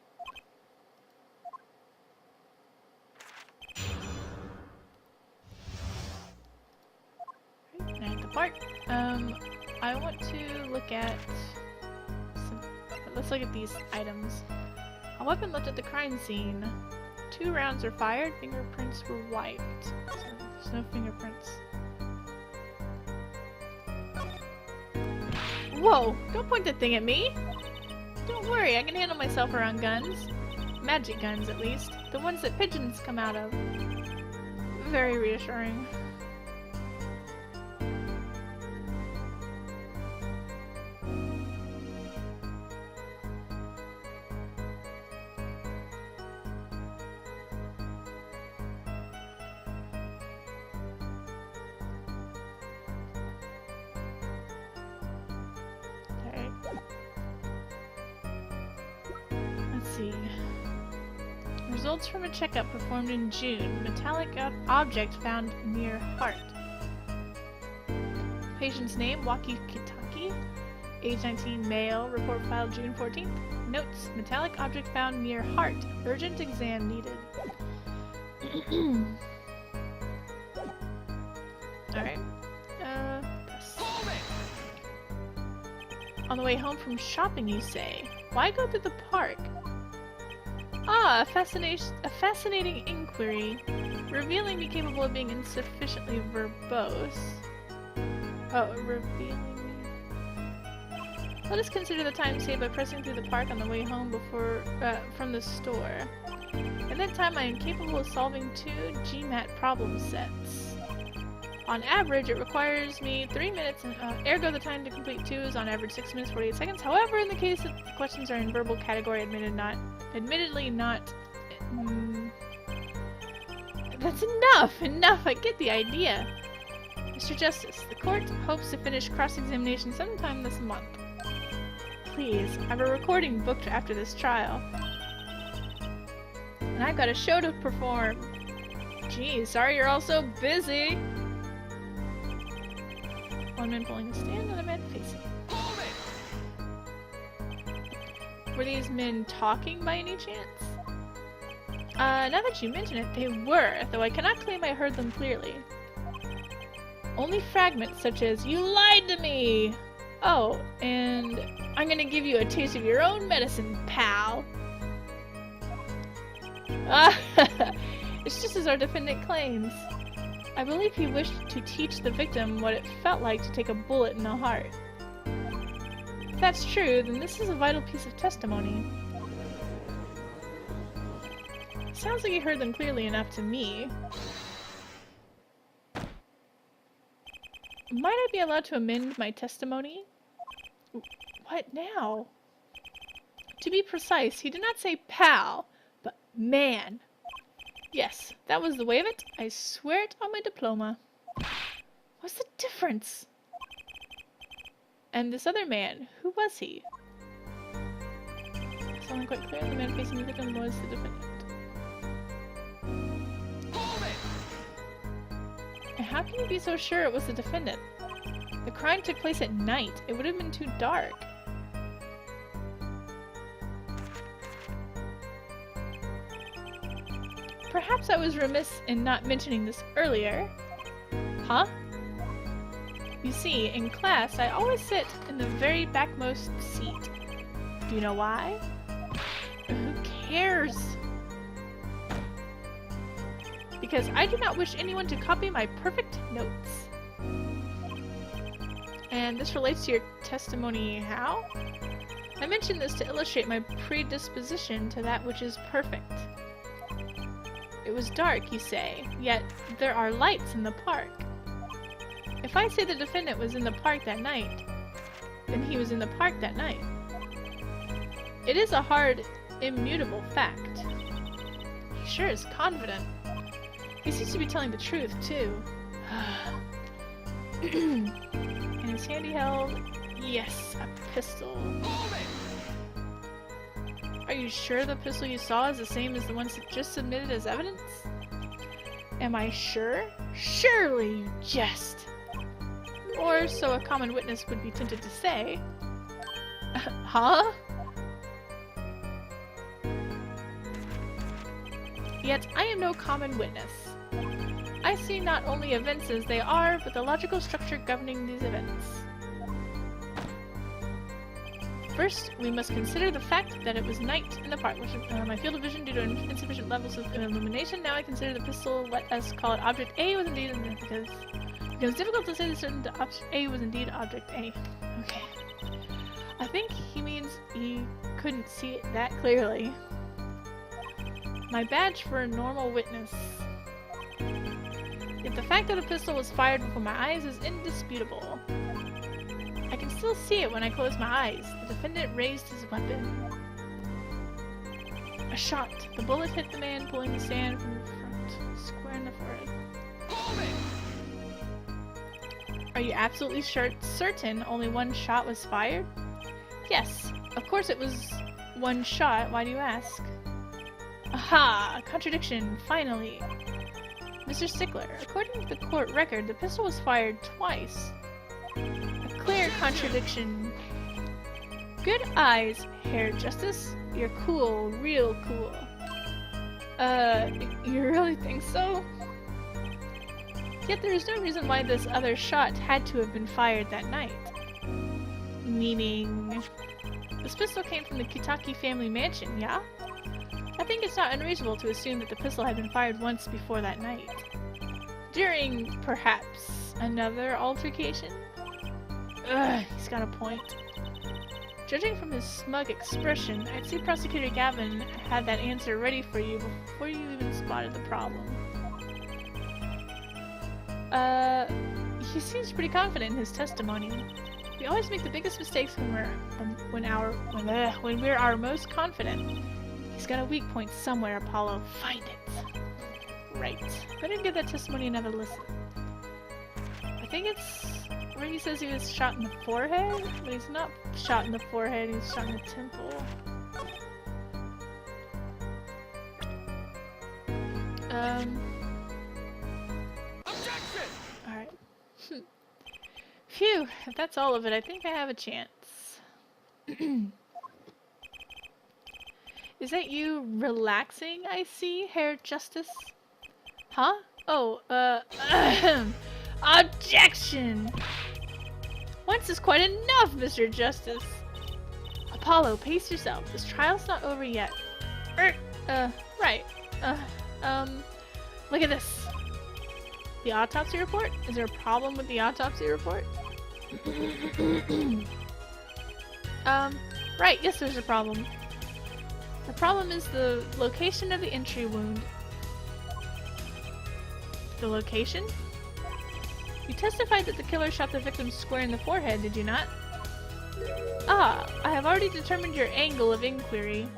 Right, at the park. I want to look at some... let's look at these items. A weapon left at the crime scene. 2 rounds were fired, fingerprints were wiped. So there's no fingerprints. Whoa! Don't point that thing at me! Don't worry, I can handle myself around guns. Magic guns, at least. The ones that pigeons come out of. Very reassuring. Results from a checkup performed in June. Metallic object found near heart. Patient's name, Waki Kitaki. Age 19, male. Report filed June 14th. Notes, metallic object found near heart. Urgent exam needed. Alright. Press. On the way home from shopping, you say. Why go through the park? Ah, a fascinating inquiry, revealing me capable of being insufficiently verbose. Oh, revealing me. Let us consider the time saved by pressing through the park on the way home from the store. At that time, I am capable of solving 2 GMAT problem sets. On average, it requires me 3 minutes, and ergo the time to complete 2 is on average 6 minutes 48 seconds. However, in the case that the questions are in verbal category, admittedly not. That's enough! Enough! I get the idea! Mr. Justice, the court hopes to finish cross-examination sometime this month. Please, I have a recording booked after this trial. And I've got a show to perform. Geez, sorry you're all so busy! One man pulling the stand, another man facing. Were these men talking by any chance? Now that you mention it, they were, though I cannot claim I heard them clearly. Only fragments such as, "You lied to me!" Oh, and "I'm gonna give you a taste of your own medicine, pal!" It's just as our defendant claims. I believe he wished to teach the victim what it felt like to take a bullet in the heart. If that's true, then this is a vital piece of testimony. Sounds like you heard them clearly enough to me. Might I be allowed to amend my testimony? What now? To be precise, he did not say pal, but man. Yes, that was the way of it. I swear it on my diploma. What's the difference? And this other man, who was he? It's only quite clear the man facing the victim was the defendant. And how can you be so sure it was the defendant? The crime took place at night. It would have been too dark. Perhaps I was remiss in not mentioning this earlier. Huh? You see, in class, I always sit in the very backmost seat. Do you know why? Who cares? Because I do not wish anyone to copy my perfect notes. And this relates to your testimony how? I mention this to illustrate my predisposition to that which is perfect. It was dark, you say, yet there are lights in the park. If I say the defendant was in the park that night, then he was in the park that night. It is a hard, immutable fact. He sure is confident. He seems to be telling the truth, too. In his hand he held, yes, a pistol. Are you sure the pistol you saw is the same as the one just submitted as evidence? Am I sure? Surely you jest! Or so a common witness would be tempted to say. Huh? Yet I am no common witness. I see not only events as they are, but the logical structure governing these events. First, we must consider the fact that it was night in the park, which my field of vision due to insufficient levels of illumination. Now I consider the pistol, let us call it object A, was indeed because it was difficult to say that certain object A was indeed object A. Okay. I think he means he couldn't see it that clearly. My badge for a normal witness. Yet the fact that a pistol was fired before my eyes is indisputable. I can still see it when I close my eyes. The defendant raised his weapon. A shot. The bullet hit the man pulling the sand from the front, square in the forehead. Are you absolutely certain only one shot was fired? Yes. Of course it was one shot. Why do you ask? Aha! Contradiction, finally. Mr. Stickler, according to the court record, the pistol was fired twice. A clear contradiction. Good eyes, Herr Justice. You're cool, real cool. You really think so? Yet there is no reason why this other shot had to have been fired that night. Meaning... This pistol came from the Kitaki family mansion, yeah? I think it's not unreasonable to assume that the pistol had been fired once before that night. During, perhaps, another altercation? Ugh, he's got a point. Judging from his smug expression, I'd say Prosecutor Gavin had that answer ready for you before you even spotted the problem. He seems pretty confident in his testimony. We always make the biggest mistakes when we're our most confident. He's got a weak point somewhere, Apollo. Find it. Right. Better give that testimony another listen. I think it's where he says he was shot in the forehead, but he's not shot in the forehead, he's shot in the temple. Objection! Alright. Phew, if that's all of it, I think I have a chance. Is that you relaxing, I see, Herr Justice? Huh? Oh, objection! Once is quite enough, Mr. Justice. Apollo, pace yourself. This trial's not over yet. Right. Look at this. The autopsy report? Is there a problem with the autopsy report? Right, yes, there's a problem. The problem is the location of the entry wound. The location? You testified that the killer shot the victim square in the forehead, did you not? Ah, I have already determined your angle of inquiry.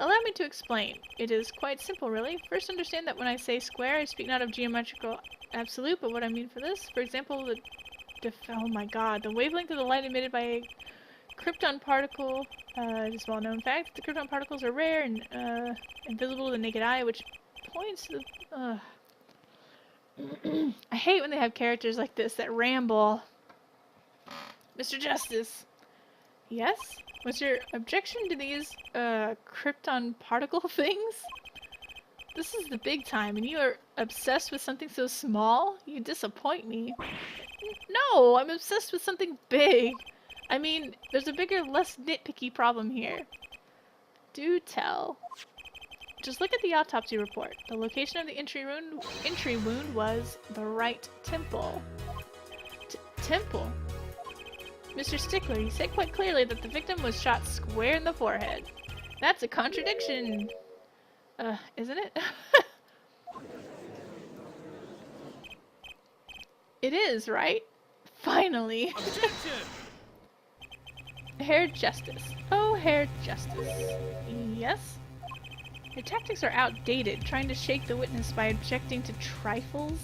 Allow me to explain. It is quite simple, really. First, understand that when I say square, I speak not of geometrical absolute, but what I mean for this. For example, oh my god, the wavelength of the light emitted by a krypton particle is a well-known fact. The krypton particles are rare and invisible to the naked eye, which points to the... I hate when they have characters like this that ramble. Mr. Justice. Yes? What's your objection to these, krypton particle things? This is the big time, and you are obsessed with something so small? You disappoint me. No, I'm obsessed with something big. I mean, there's a bigger, less nitpicky problem here. Do tell. Just look at the autopsy report. The location of the entry wound was the right temple. Temple? Mr. Stickler, you said quite clearly that the victim was shot square in the forehead. That's a contradiction. Isn't it? It is, right? Finally. Objection! Herr Justice. Oh, Herr Justice. Yes? Your tactics are outdated, trying to shake the witness by objecting to trifles?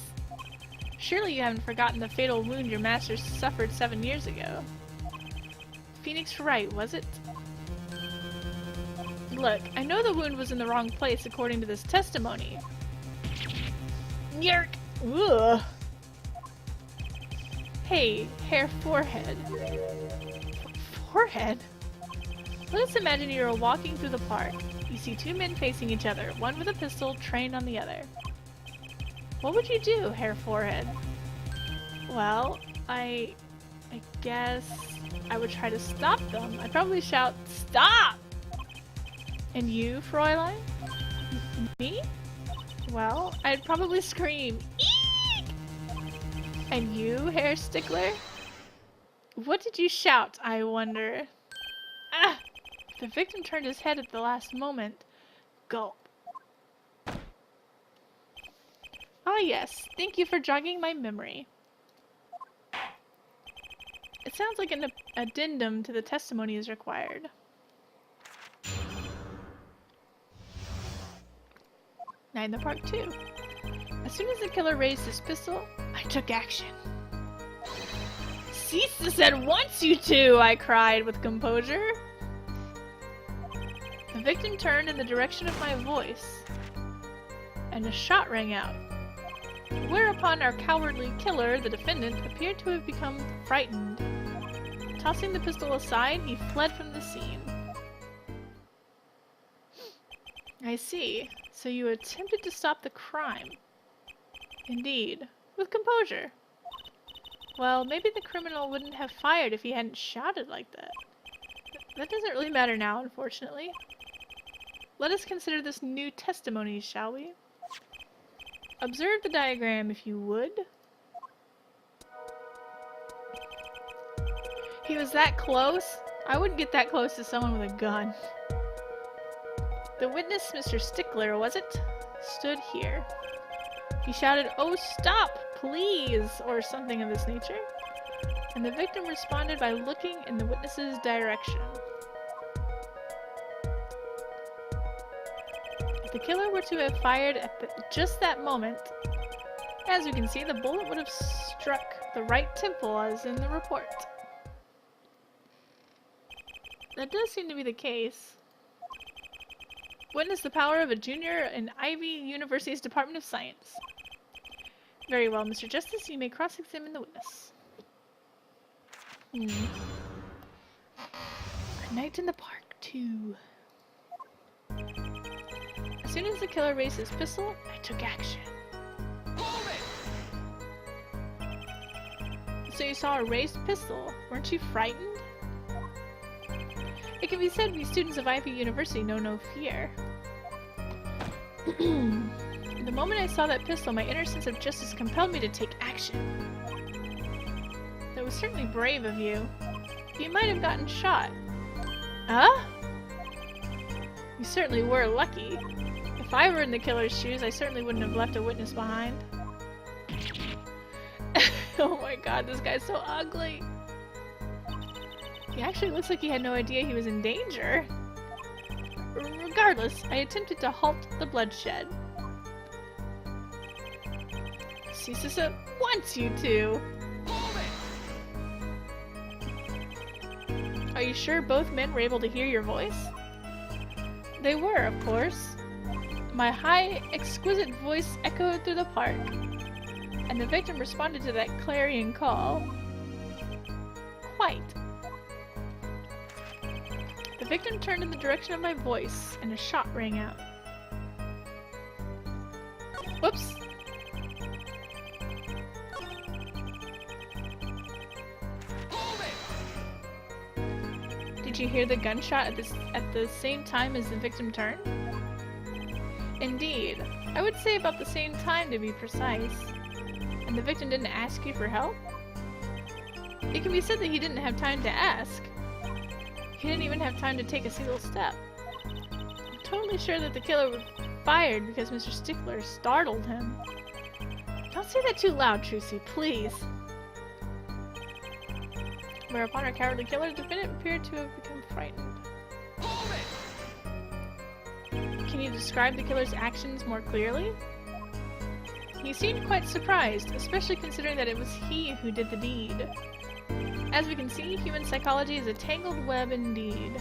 Surely you haven't forgotten the fatal wound your master suffered 7 years ago. Phoenix Wright, was it? Look, I know the wound was in the wrong place according to this testimony. Yerk! Ugh! Hey, Herr Forehead. Forehead? Let us imagine you are walking through the park. You see two men facing each other, one with a pistol trained on the other. What would you do, Herr Forehead? Well, I guess I would try to stop them. I'd probably shout, "Stop!" And you, Fräulein? Me? Well, I'd probably scream, "Eek!" And you, Herr Stickler? What did you shout, I wonder? Ah! The victim turned his head at the last moment. Gulp. Ah yes, thank you for jogging my memory. It sounds like an addendum to the testimony is required. Night in the Park 2. As soon as the killer raised his pistol, I took action. Cease this at once, you two! I cried with composure. The victim turned in the direction of my voice, and a shot rang out. Whereupon our cowardly killer, the defendant, appeared to have become frightened. Tossing the pistol aside, he fled from the scene. I see. So you attempted to stop the crime. Indeed. With composure. Well, maybe the criminal wouldn't have fired if he hadn't shouted like that. That doesn't really matter now, unfortunately. Let us consider this new testimony, shall we? Observe the diagram, if you would. He was that close? I wouldn't get that close to someone with a gun. The witness, Mr. Stickler, was it? Stood here. He shouted, "Oh, stop, please," or something of this nature. And the victim responded by looking in the witness's direction. If the killer were to have fired at just that moment, as you can see, the bullet would have struck the right temple as in the report. That does seem to be the case. Witness the power of a junior in Ivy University's Department of Science. Very well, Mr. Justice, you may cross-examine the witness. A Night in the Park 2. As soon as the killer raised his pistol, I took action. Hold it! So you saw a raised pistol. Weren't you frightened? It can be said we students of Ivy University know no fear. The moment I saw that pistol, my inner sense of justice compelled me to take action. That was certainly brave of you. You might have gotten shot. Huh? You certainly were lucky. If I were in the killer's shoes, I certainly wouldn't have left a witness behind. Oh my god, this guy's so ugly. He actually looks like he had no idea he was in danger. Regardless, I attempted to halt the bloodshed. Cease this at once, you two! Hold it! Are you sure both men were able to hear your voice? They were, of course. My high, exquisite voice echoed through the park, and the victim responded to that clarion call. Quite. The victim turned in the direction of my voice, and a shot rang out. Whoops! Hold it! Did you hear the gunshot at the same time as the victim turned? Indeed. I would say about the same time to be precise. And the victim didn't ask you for help? It can be said that he didn't have time to ask. He didn't even have time to take a single step. I'm totally sure that the killer was fired because Mr. Stickler startled him. Don't say that too loud, Trucy, please. Whereupon our cowardly killer, the defendant appeared to have become frightened. Hold it! Can you describe the killer's actions more clearly? He seemed quite surprised, especially considering that it was he who did the deed. As we can see, human psychology is a tangled web indeed.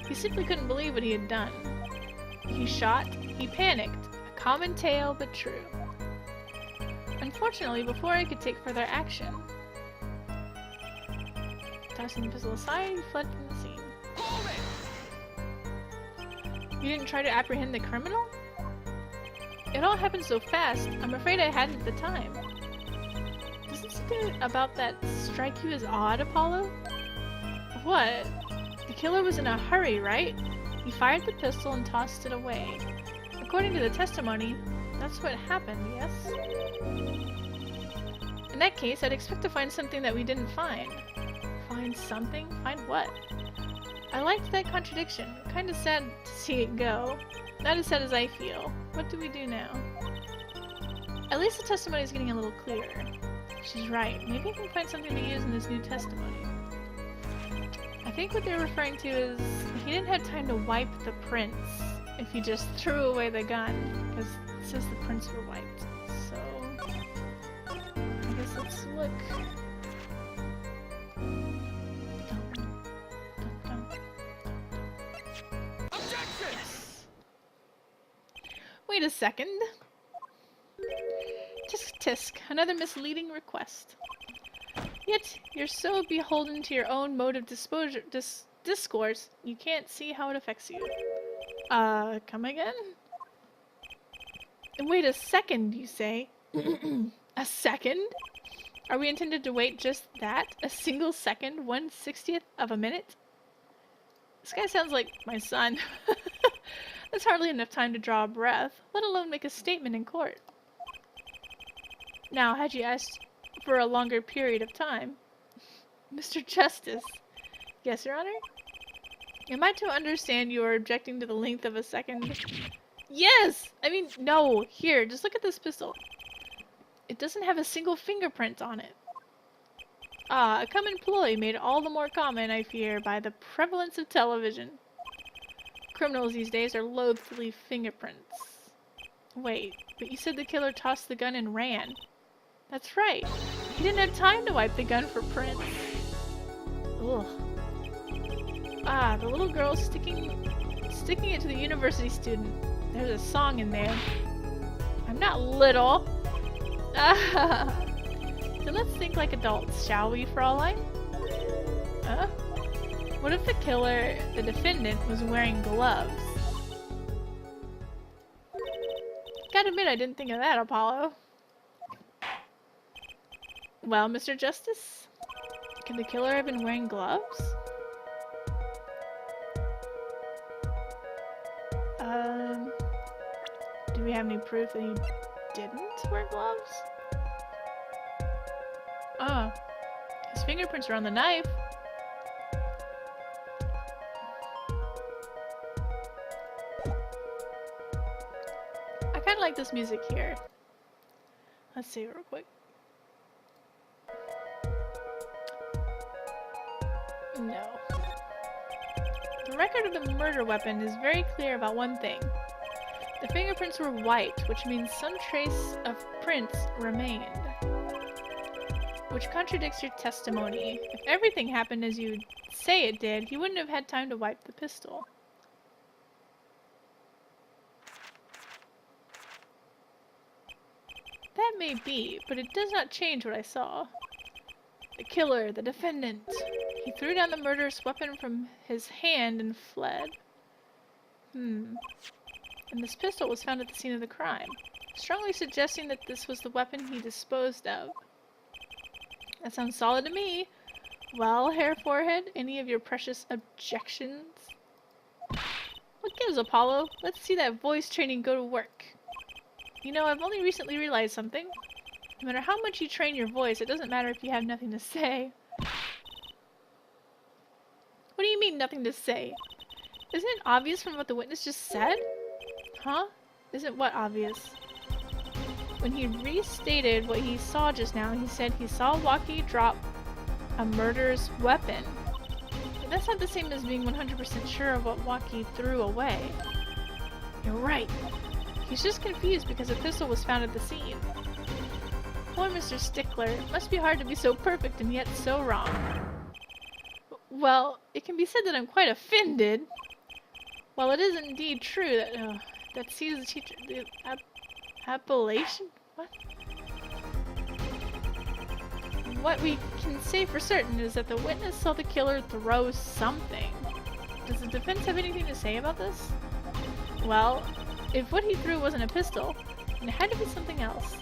He simply couldn't believe what he had done. He shot, he panicked. A common tale, but true. Unfortunately, before I could take further action, tossing the pistol aside, he fled from the scene. Hold it! You didn't try to apprehend the criminal? It all happened so fast, I'm afraid I hadn't the time. Doesn't something about that strike you as odd, Apollo? What? The killer was in a hurry, right? He fired the pistol and tossed it away. According to the testimony, that's what happened, yes? In that case, I'd expect to find something that we didn't find. Find something? Find what? I liked that contradiction. Kinda sad to see it go. Not as sad as I feel. What do we do now? At least the testimony is getting a little clearer. She's right. Maybe I can find something to use in this new testimony. I think what they're referring to is he didn't have time to wipe the prints if he just threw away the gun, because it says the prints were wiped. So I guess let's look. Objection! Yes. Wait a second. Tisk tisk, another misleading request. Yet, you're so beholden to your own mode of discourse, you can't see how it affects you. Come again? Wait a second, you say? A second? Are we intended to wait just that? A single second? 1/60th of a minute? This guy sounds like my son. That's hardly enough time to draw a breath, let alone make a statement in court. Now, had you asked for a longer period of time? Mr. Justice. Yes, Your Honor? Am I to understand you are objecting to the length of a second? Yes! I mean, no. Here, just look at this pistol. It doesn't have a single fingerprint on it. Ah, a common ploy made all the more common, I fear, by the prevalence of television. Criminals these days are loath to leave fingerprints. Wait, but you said the killer tossed the gun and ran. That's right. He didn't have time to wipe the gun for prints. Ugh. Ah, the little girl sticking it to the university student. There's a song in there. I'm not little. Ah. So let's think like adults, shall we, Fraulein? Huh? What if the killer, the defendant, was wearing gloves? Gotta admit, I didn't think of that, Apollo. Well, Mr. Justice, could the killer have been wearing gloves? Do we have any proof that he didn't wear gloves? Oh, his fingerprints are on the knife. I kind of like this music here. Let's see real quick. No. The record of the murder weapon is very clear about one thing. The fingerprints were white, which means some trace of prints remained. Which contradicts your testimony. If everything happened as you say it did, he wouldn't have had time to wipe the pistol. That may be, but it does not change what I saw. The killer, the defendant. He threw down the murderous weapon from his hand and fled. And this pistol was found at the scene of the crime, strongly suggesting that this was the weapon he disposed of. That sounds solid to me. Well, Hair Forehead, any of your precious objections? What gives, Apollo? Let's see that voice training go to work. You know, I've only recently realized something. No matter how much you train your voice, it doesn't matter if you have nothing to say. What do you mean, nothing to say? Isn't it obvious from what the witness just said? Huh? Isn't what obvious? When he restated what he saw just now, he said he saw Waki drop a murderer's weapon. But that's not the same as being 100% sure of what Waki threw away. You're right. He's just confused because a pistol was found at the scene. Poor Mr. Stickler. It must be hard to be so perfect and yet so wrong. Well, it can be said that I'm quite offended. While it is indeed true that that sees the teacher the appellation. What we can say for certain is that the witness saw the killer throw something. Does the defense have anything to say about this? Well, if what he threw wasn't a pistol, then it had to be something else.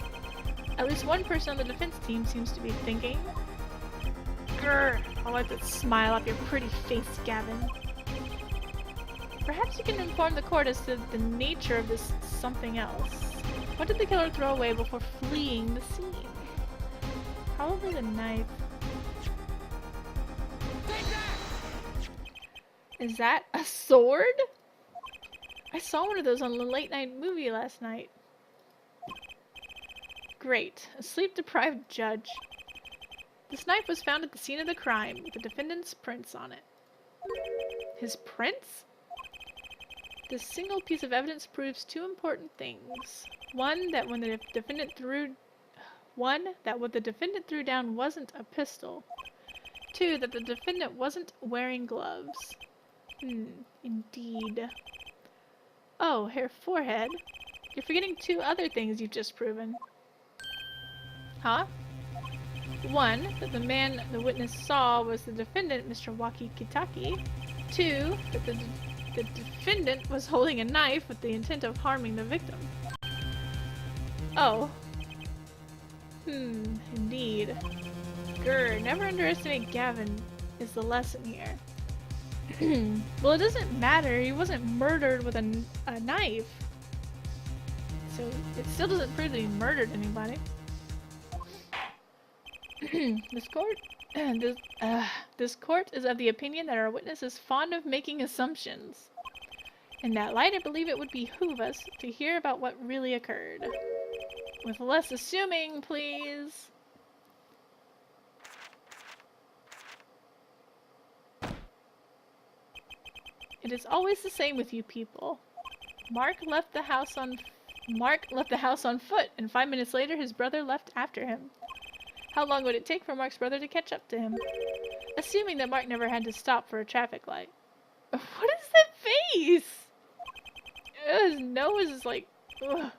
At least one person on the defense team seems to be thinking. Grr! I'll wipe that smile off your pretty face, Gavin. Perhaps you can inform the court as to the nature of this something else. What did the killer throw away before fleeing the scene? Probably the knife. Is that a sword? I saw one of those on the late night movie last night. Great. A sleep-deprived judge. This knife was found at the scene of the crime with the defendant's prints on it. His prints? This single piece of evidence proves two important things. One, that what the defendant threw down wasn't a pistol. Two, that the defendant wasn't wearing gloves. Indeed. Oh, Hair Forehead. You're forgetting two other things you've just proven. Huh? One, that the man the witness saw was the defendant, Mr. Waki Kitaki. Two, that the defendant was holding a knife with the intent of harming the victim. Oh. Indeed. Grr, never underestimate Gavin is the lesson here. Well, it doesn't matter. He wasn't murdered with a knife. So it still doesn't prove that he murdered anybody. This court is of the opinion that our witness is fond of making assumptions. In that light, I believe it would behoove us to hear about what really occurred. With less assuming, please. It is always the same with you people. Mark left the house on foot, and 5 minutes later his brother left after him. How long would it take for Mark's brother to catch up to him? Assuming that Mark never had to stop for a traffic light. What is that face? His nose is like... Ugh.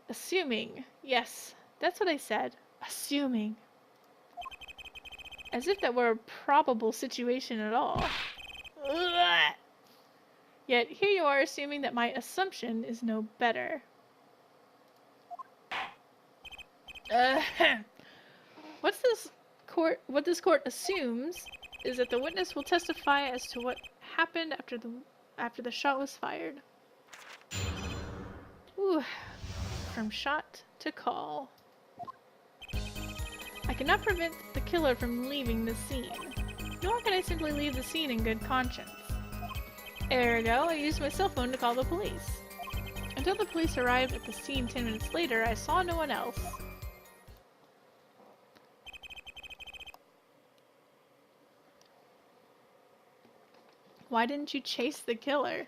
Assuming. Yes, that's what I said. Assuming. As if that were a probable situation at all. Ugh. Yet here you are assuming that my assumption is no better. What this court assumes is that the witness will testify as to what happened after the shot was fired. Ooh. From shot to call. I cannot prevent the killer from leaving the scene. Nor can I simply leave the scene in good conscience. Ergo, I used my cell phone to call the police. Until the police arrived at the scene 10 minutes later, I saw no one else. Why didn't you chase the killer?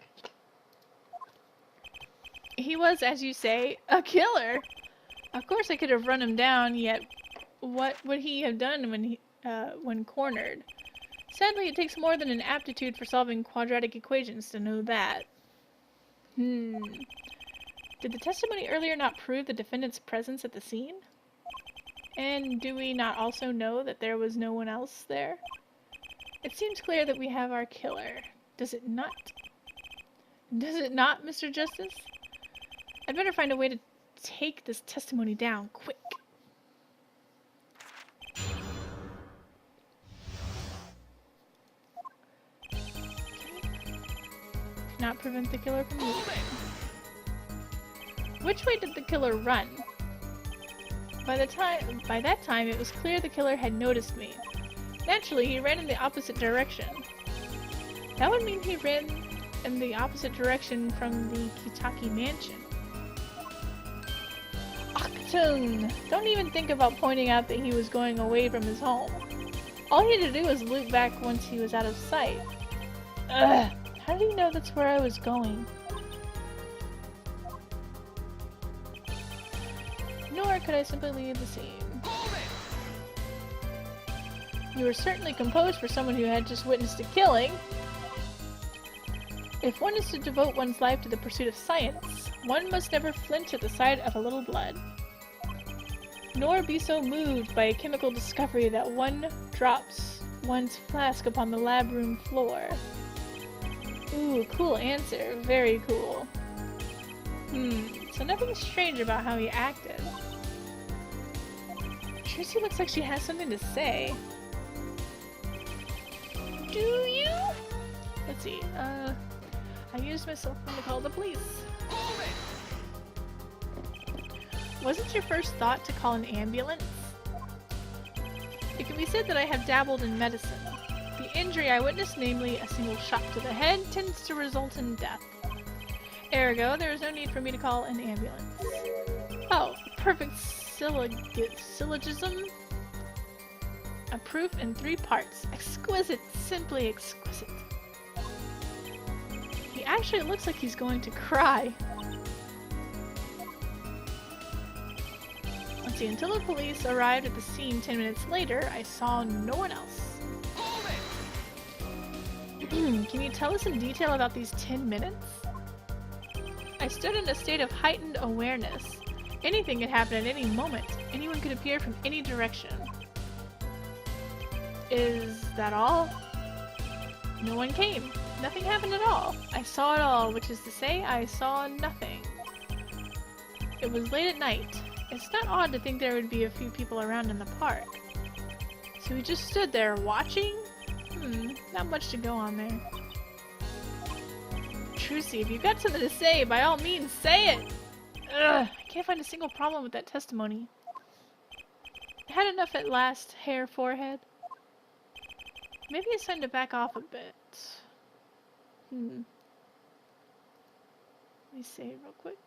He was, as you say, a killer. Of course I could have run him down, yet what would he have done when cornered? Sadly, it takes more than an aptitude for solving quadratic equations to know that. Did the testimony earlier not prove the defendant's presence at the scene? And do we not also know that there was no one else there? It seems clear that we have our killer. Does it not? Does it not, Mr. Justice? I'd better find a way to take this testimony down, quick. cannot prevent the killer from moving. Which way did the killer run? By that time, it was clear the killer had noticed me. Naturally, he ran in the opposite direction. That would mean he ran in the opposite direction from the Kitaki mansion. Achtung! Don't even think about pointing out that he was going away from his home. All he had to do was loop back once he was out of sight. Ugh! How did he know that's where I was going? Nor could I simply leave the scene. You were certainly composed for someone who had just witnessed a killing. If one is to devote one's life to the pursuit of science, one must never flinch at the sight of a little blood. Nor be so moved by a chemical discovery that one drops one's flask upon the lab room floor. Ooh, cool answer. Very cool. So nothing strange about how he acted. Tracy looks like she has something to say. Do you? Let's see, I used my cell phone to call the police. Wasn't your first thought to call an ambulance? It can be said that I have dabbled in medicine. The injury I witnessed, namely a single shot to the head, tends to result in death. Ergo, there is no need for me to call an ambulance. Oh, perfect syllogism. A proof in 3 parts. Exquisite, simply exquisite. He actually looks like he's going to cry. Let's see, until the police arrived at the scene 10 minutes later, I saw no one else. Can you tell us in detail about these 10 minutes? I stood in a state of heightened awareness. Anything could happen at any moment. Anyone could appear from any direction. Is that all? No one came. Nothing happened at all. I saw it all, which is to say, I saw nothing. It was late at night. It's not odd to think there would be a few people around in the park. So we just stood there watching? Not much to go on there. Trucy, if you've got something to say, by all means, say it! Ugh, I can't find a single problem with that testimony. I had enough at last, hair, forehead. Maybe it's time to back off a bit. Let me save real quick.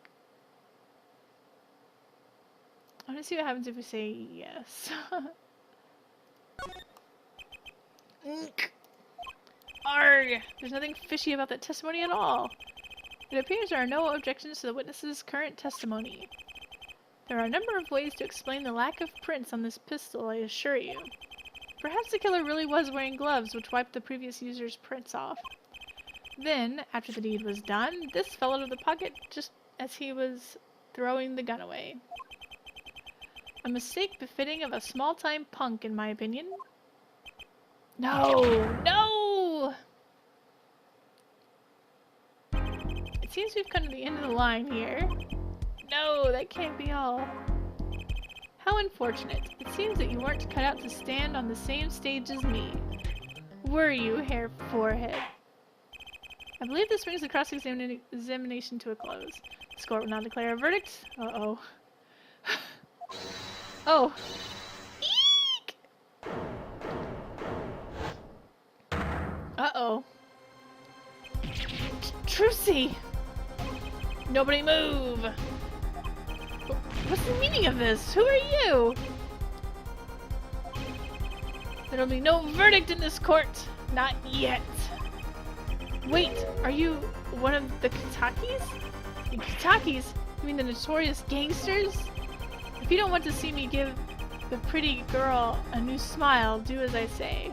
I want to see what happens if we say yes. Arrgh! There's nothing fishy about that testimony at all. It appears there are no objections to the witness's current testimony. There are a number of ways to explain the lack of prints on this pistol, I assure you. Perhaps the killer really was wearing gloves which wiped the previous user's prints off. Then, after the deed was done, this fell out of the pocket just as he was throwing the gun away. A mistake befitting of a small-time punk, in my opinion. No! No! It seems we've come to the end of the line here. No, that can't be all. How unfortunate. It seems that you weren't cut out to stand on the same stage as me. Were you, hair forehead? I believe this brings the cross-examination to a close. The court will now declare a verdict. Uh-oh. Oh. Eek! Uh-oh. Trucy! Nobody move! What's the meaning of this? Who are you? There'll be no verdict in this court. Not yet. Wait, are you one of the Kitakis? The Kitakis? You mean the notorious gangsters? If you don't want to see me give the pretty girl a new smile, do as I say.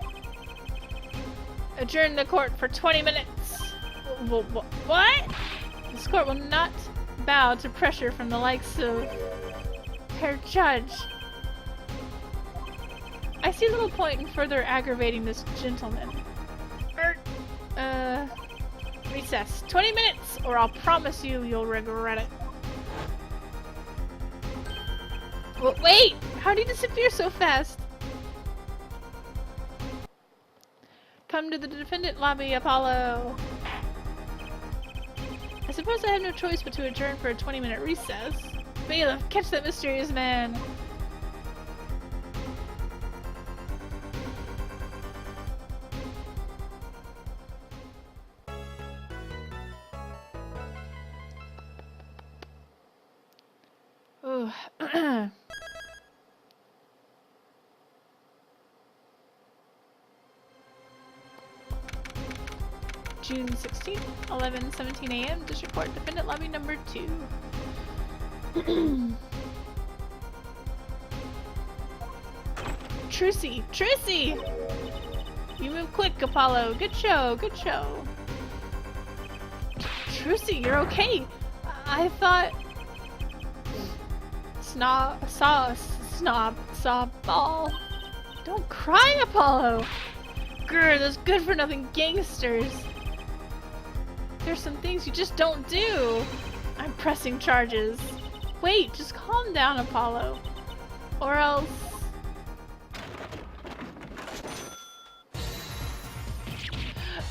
Adjourn the court for 20 minutes. What? This court will not bow to pressure from the likes of Herr Judge. I see little point in further aggravating this gentleman. Recess. 20 minutes, or I'll promise you'll regret it. Wait! How did he disappear so fast? Come to the defendant lobby, Apollo. suppose I have no choice but to adjourn for a 20-minute recess. Bailiff, catch that mysterious man! Ooh. June 16th, 11:17 a.m. District Court, Defendant Lobby number 2. Trucy! Trucy! You move quick, Apollo. Good show, good show. Trucy, you're okay. I thought... Saw ball. Don't cry, Apollo. Grr, those good-for-nothing gangsters. There's some things you just don't do. I'm pressing charges. Wait, just calm down, Apollo. Or else...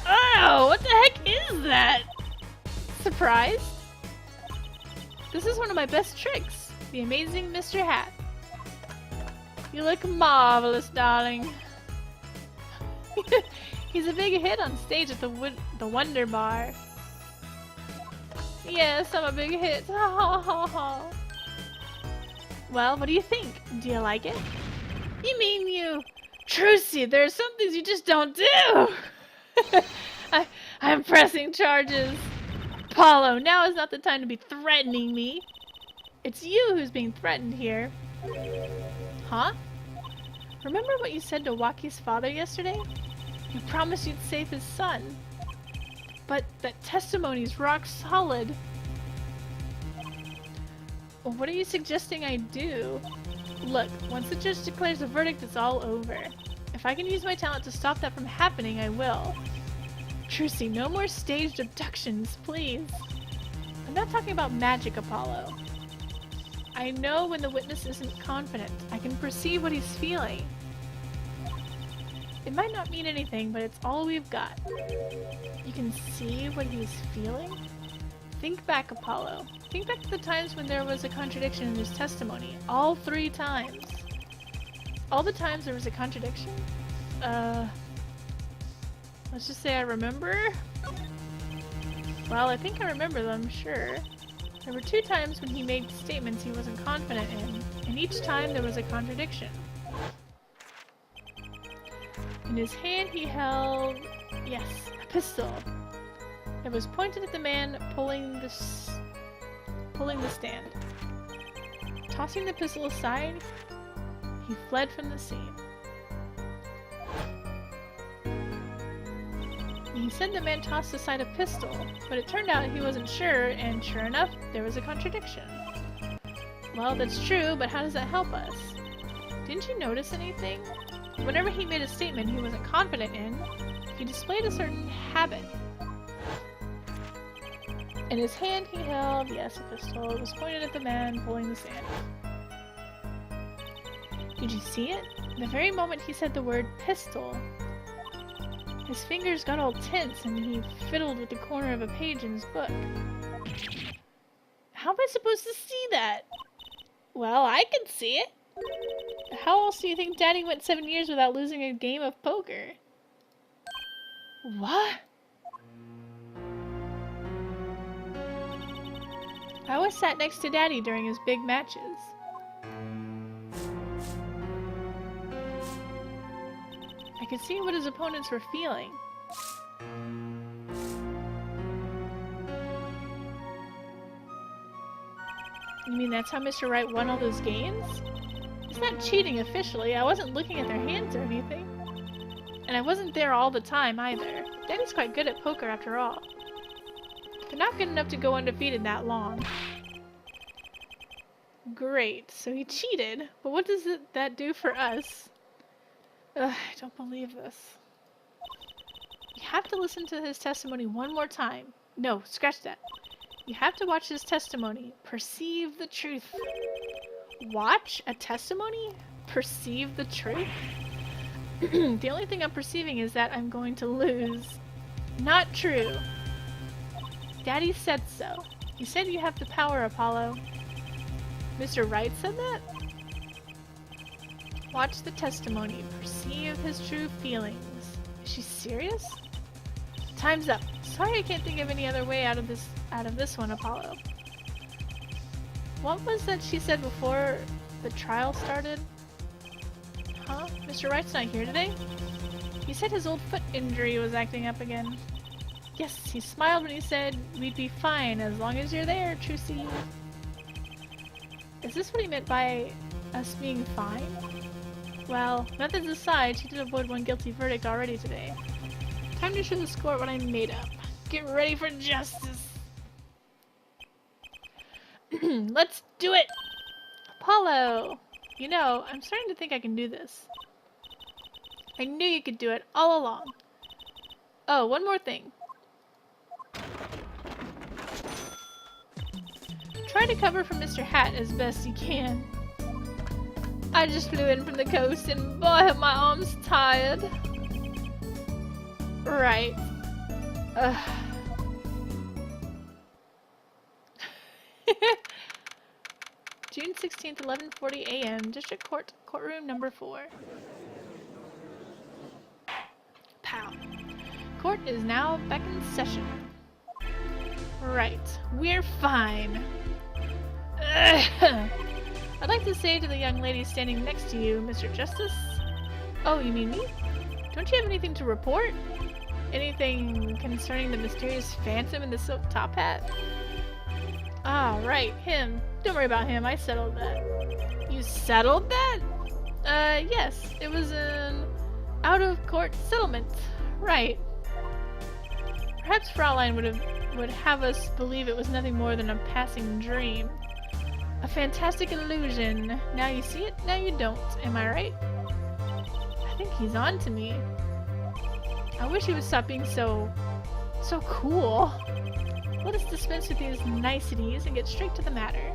Oh, what the heck is that? Surprised? This is one of my best tricks. The amazing Mr. Hat. You look marvelous, darling. He's a big hit on stage at the Wonder Bar. Yes, I'm a big hit. Ha ha ha ha. Well, what do you think? Do you like it? You mean you... Trucy, there are some things you just don't do! I'm pressing charges. Apollo, now is not the time to be threatening me. It's you who's being threatened here. Huh? Remember what you said to Waki's father yesterday? You promised you'd save his son. But that testimony's rock solid. Well, what are you suggesting I do? Look, once the judge declares a verdict, it's all over. If I can use my talent to stop that from happening, I will. Trucy, no more staged abductions, please. I'm not talking about magic, Apollo. I know when the witness isn't confident. I can perceive what he's feeling. It might not mean anything, but it's all we've got. You can see what he's feeling? Think back, Apollo. Think back to the times when there was a contradiction in his testimony. All 3 times. All the times there was a contradiction? Let's just say I remember? Well, I think I remember them, sure. There were 2 times when he made statements he wasn't confident in, and each time there was a contradiction. In his hand he held, yes, a pistol. It was pointed at the man pulling the stand. Tossing the pistol aside, he fled from the scene. He said the man tossed aside a pistol, but it turned out he wasn't sure, and sure enough, there was a contradiction. Well, that's true, but how does that help us? Didn't you notice anything? Whenever he made a statement he wasn't confident in, he displayed a certain habit. In his hand he held, yes, a pistol. It was pointed at the man pulling the stand. Did you see it? The very moment he said the word pistol, his fingers got all tense and he fiddled with the corner of a page in his book. How am I supposed to see that? Well, I can see it. How else do you think Daddy went 7 years without losing a game of poker? What? I always sat next to Daddy during his big matches. I could see what his opponents were feeling. You mean that's how Mr. Wright won all those games? It's not cheating officially. I wasn't looking at their hands or anything. And I wasn't there all the time either. Daddy's quite good at poker after all. They're not good enough to go undefeated that long. Great, so he cheated, but what does that do for us? Ugh, I don't believe this. You have to listen to his testimony one more time. No, scratch that. You have to watch his testimony. Perceive the truth. Watch a testimony? Perceive the truth? The only thing I'm perceiving is that I'm going to lose. Not true. Daddy said so. He said you have the power, Apollo. Mr. Wright said that? Watch the testimony. Perceive his true feelings. Is she serious? Time's up. Sorry I can't think of any other way out of this one, Apollo. What was that she said before the trial started? Huh? Mr. Wright's not here today? He said his old foot injury was acting up again. Yes, he smiled when he said we'd be fine as long as you're there, Trucy. Is this what he meant by us being fine? Well, methods aside, she did avoid one guilty verdict already today. Time to show the court what I made up. Get ready for justice! Let's do it! Apollo! You know, I'm starting to think I can do this. I knew you could do it all along. Oh, one more thing. Try to cover for Mr. Hat as best you can. I just flew in from the coast and boy have my arms tired. Right. June 16th, 11:40 a.m. District Court, courtroom number 4. Pow. Court is now back in session. Right. We're fine. I'd like to say to the young lady standing next to you, Mr. Justice. Oh, you mean me? Don't you have anything to report? Anything concerning the mysterious phantom in the silk top hat? Ah, right, him. Don't worry about him, I settled that. You settled that? Yes. It was an out-of-court settlement. Right. Perhaps Fraulein would have us believe it was nothing more than a passing dream. A fantastic illusion. Now you see it, now you don't. Am I right? I think he's on to me. I wish he would stop being so cool. Let us dispense with these niceties and get straight to the matter.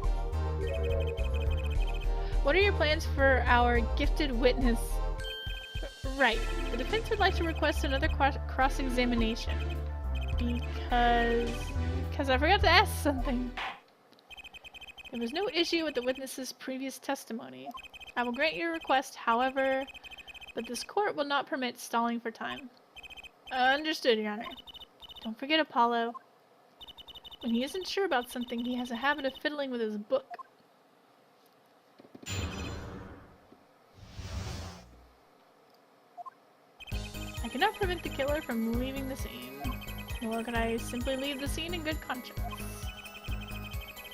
What are your plans for our gifted witness? Right. The defense would like to request another cross-examination. Because I forgot to ask something. There was no issue with the witness's previous testimony. I will grant your request, however, but this court will not permit stalling for time. Understood, Your Honor. Don't forget Apollo. When he isn't sure about something, he has a habit of fiddling with his book. I cannot prevent the killer from leaving the scene. Nor could I simply leave the scene in good conscience.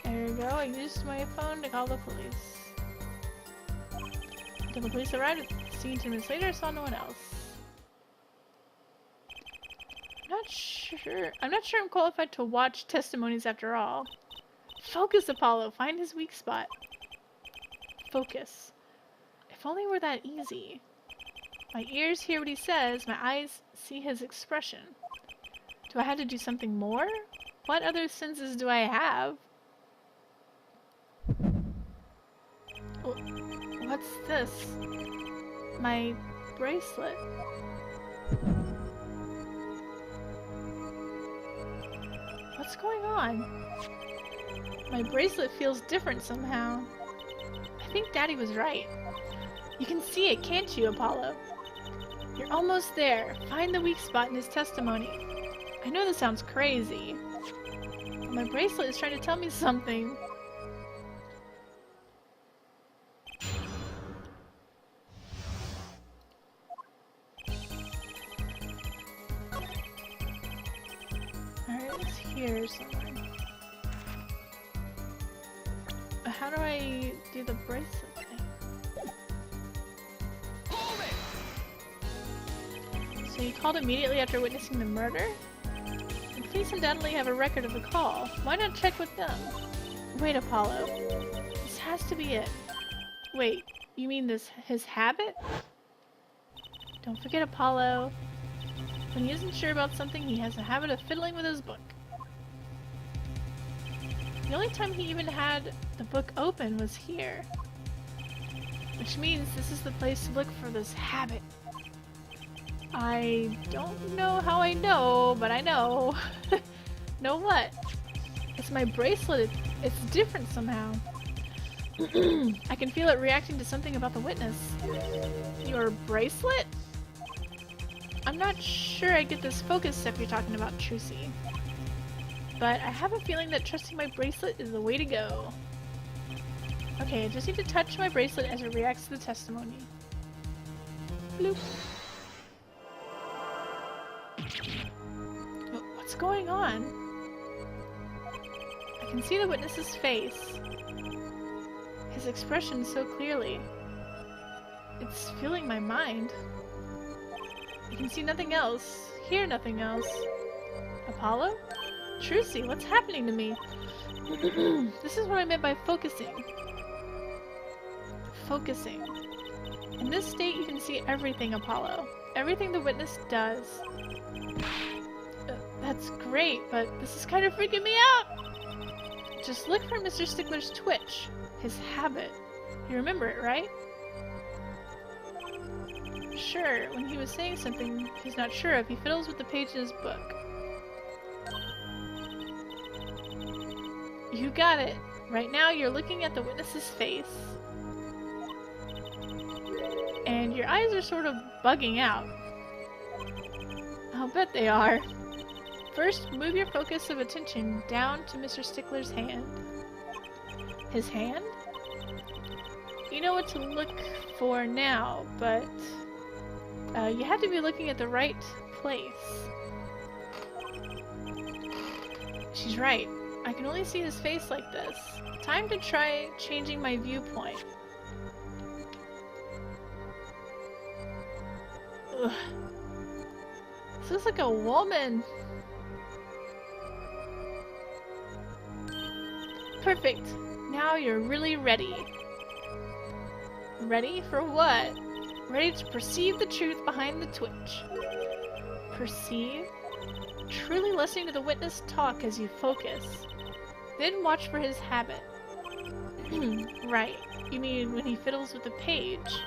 There you go, I used my phone to call the police. Until the police arrived at the scene 2 minutes later, I saw no one else. I'm not sure I'm qualified to watch testimonies after all. Focus, Apollo, find his weak spot. Focus. If only it were that easy. My ears hear what he says, my eyes see his expression. Do I have to do something more? What other senses do I have? What's this? My bracelet. What's going on? My bracelet feels different somehow. I think Daddy was right. You can see it, can't you, Apollo? You're almost there. Find the weak spot in his testimony. I know this sounds crazy, but my bracelet is trying to tell me something. Alright, it's here somewhere. How do I do the bracelet thing? Hold it! So you called immediately after witnessing the murder? The police undoubtedly have a record of the call. Why not check with them? Wait, Apollo. This has to be it. Wait, you mean his habit? Don't forget, Apollo. When he isn't sure about something, he has a habit of fiddling with his book. The only time he even had the book open was here. Which means this is the place to look for this habit. I don't know how I know, but I know. Know what? It's my bracelet. It's different somehow. I can feel it reacting to something about the witness. Your bracelet? I'm not sure I get this focus stuff you're talking about, Trucy. But I have a feeling that trusting my bracelet is the way to go. Okay, I just need to touch my bracelet as it reacts to the testimony. Bloop. What's going on? I can see the witness's face. His expression so clearly. It's filling my mind. I can see nothing else, hear nothing else. Apollo? Trucy, what's happening to me? This is what I meant by focusing. Focusing. In this state, you can see everything, Apollo. Everything the witness does. That's great, but this is kind of freaking me out! Just look for Mr. Stickler's twitch. His habit. You remember it, right? Sure, when he was saying something he's not sure of, he fiddles with the page in his book. You got it. Right now, you're looking at the witness's face. And your eyes are sort of bugging out. I'll bet they are. First, move your focus of attention down to Mr. Stickler's hand. His hand? You know what to look for now, but you have to be looking at the right place. She's right. I can only see his face like this. Time to try changing my viewpoint. Ugh. This looks like a woman. Perfect. Now you're really ready. Ready for what? Ready to perceive the truth behind the twitch. Perceive? Truly listening to the witness talk as you focus. Then watch for his habit. Right. You mean when he fiddles with the page?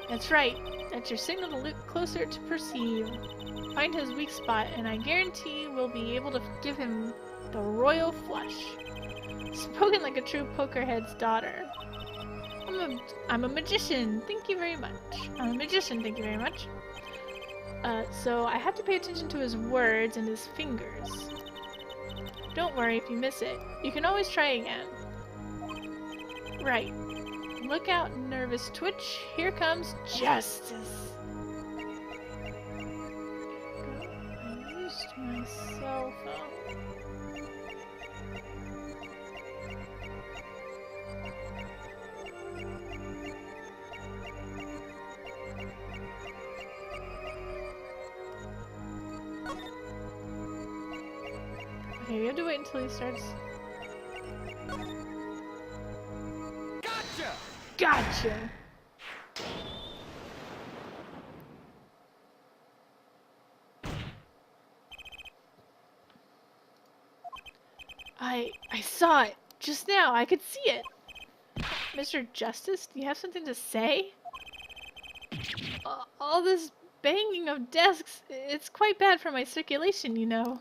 That's right. That's your signal to look closer to perceive. Find his weak spot, and I guarantee we'll be able to give him the royal flush. Spoken like a true pokerhead's daughter. I'm a magician. Thank you very much. I'm a magician. Thank you very much. So I have to pay attention to his words and his fingers. Don't worry if you miss it. You can always try again. Right. Look out, nervous twitch. Here comes justice. I used my cell phone. Okay, we have to wait until he starts. Gotcha! Gotcha! I saw it! Just now, I could see it! Mr. Justice, do you have something to say? All this banging of desks, it's quite bad for my circulation, you know.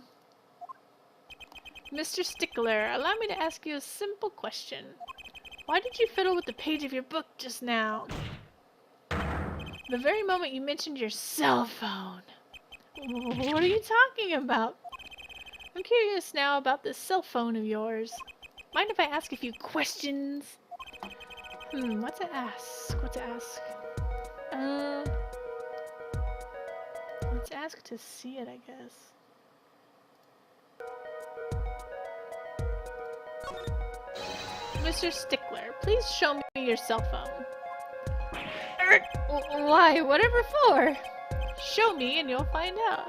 Mr. Stickler, allow me to ask you a simple question. Why did you fiddle with the page of your book just now? The very moment you mentioned your cell phone. What are you talking about? I'm curious now about this cell phone of yours. Mind if I ask a few questions? What to ask? What to ask? Let's ask to see it, I guess. Mr. Stickler, please show me your cell phone. Why? Whatever for? Show me and you'll find out.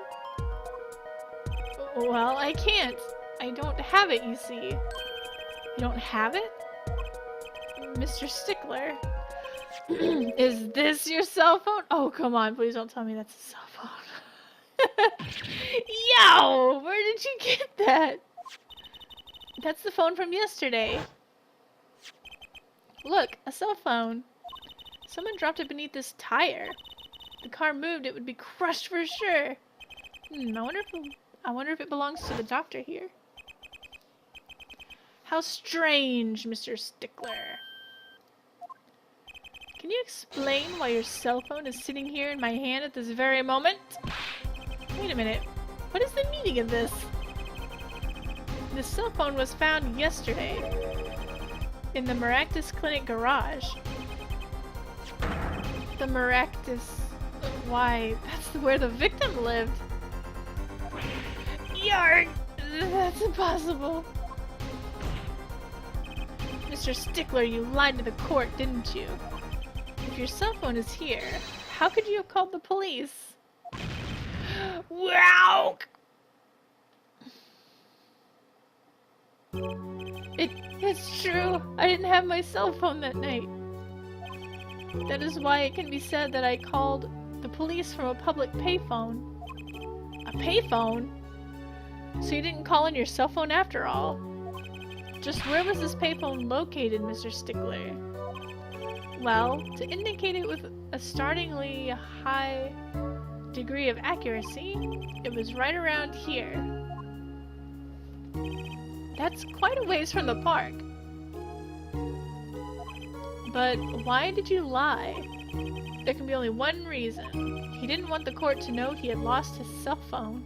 Well, I can't. I don't have it, you see. You don't have it? Mr. Stickler. Is this your cell phone? Oh, come on. Please don't tell me that's a cell phone. Yo! Where did you get that? That's the phone from yesterday. Look, a cell phone. Someone dropped it beneath this tire. If the car moved, it would be crushed for sure. I wonder if it belongs to the doctor here. How strange, Mr. Stickler. Can you explain why your cell phone is sitting here in my hand at this very moment? Wait a minute. What is the meaning of this? The cell phone was found yesterday in the Maractus Clinic garage. The Maractus... Why, that's where the victim lived. Yarg! That's impossible. Mr. Stickler, you lied to the court, didn't you? If your cell phone is here, how could you have called the police? Wow! It's true. I didn't have my cell phone that night. That is why it can be said that I called the police from a public payphone. A payphone? So you didn't call on your cell phone after all? Just where was this payphone located, Mr. Stickler? Well, to indicate it with a startlingly high degree of accuracy, it was right around here. That's quite a ways from the park. But why did you lie? There can be only one reason. He didn't want the court to know he had lost his cell phone.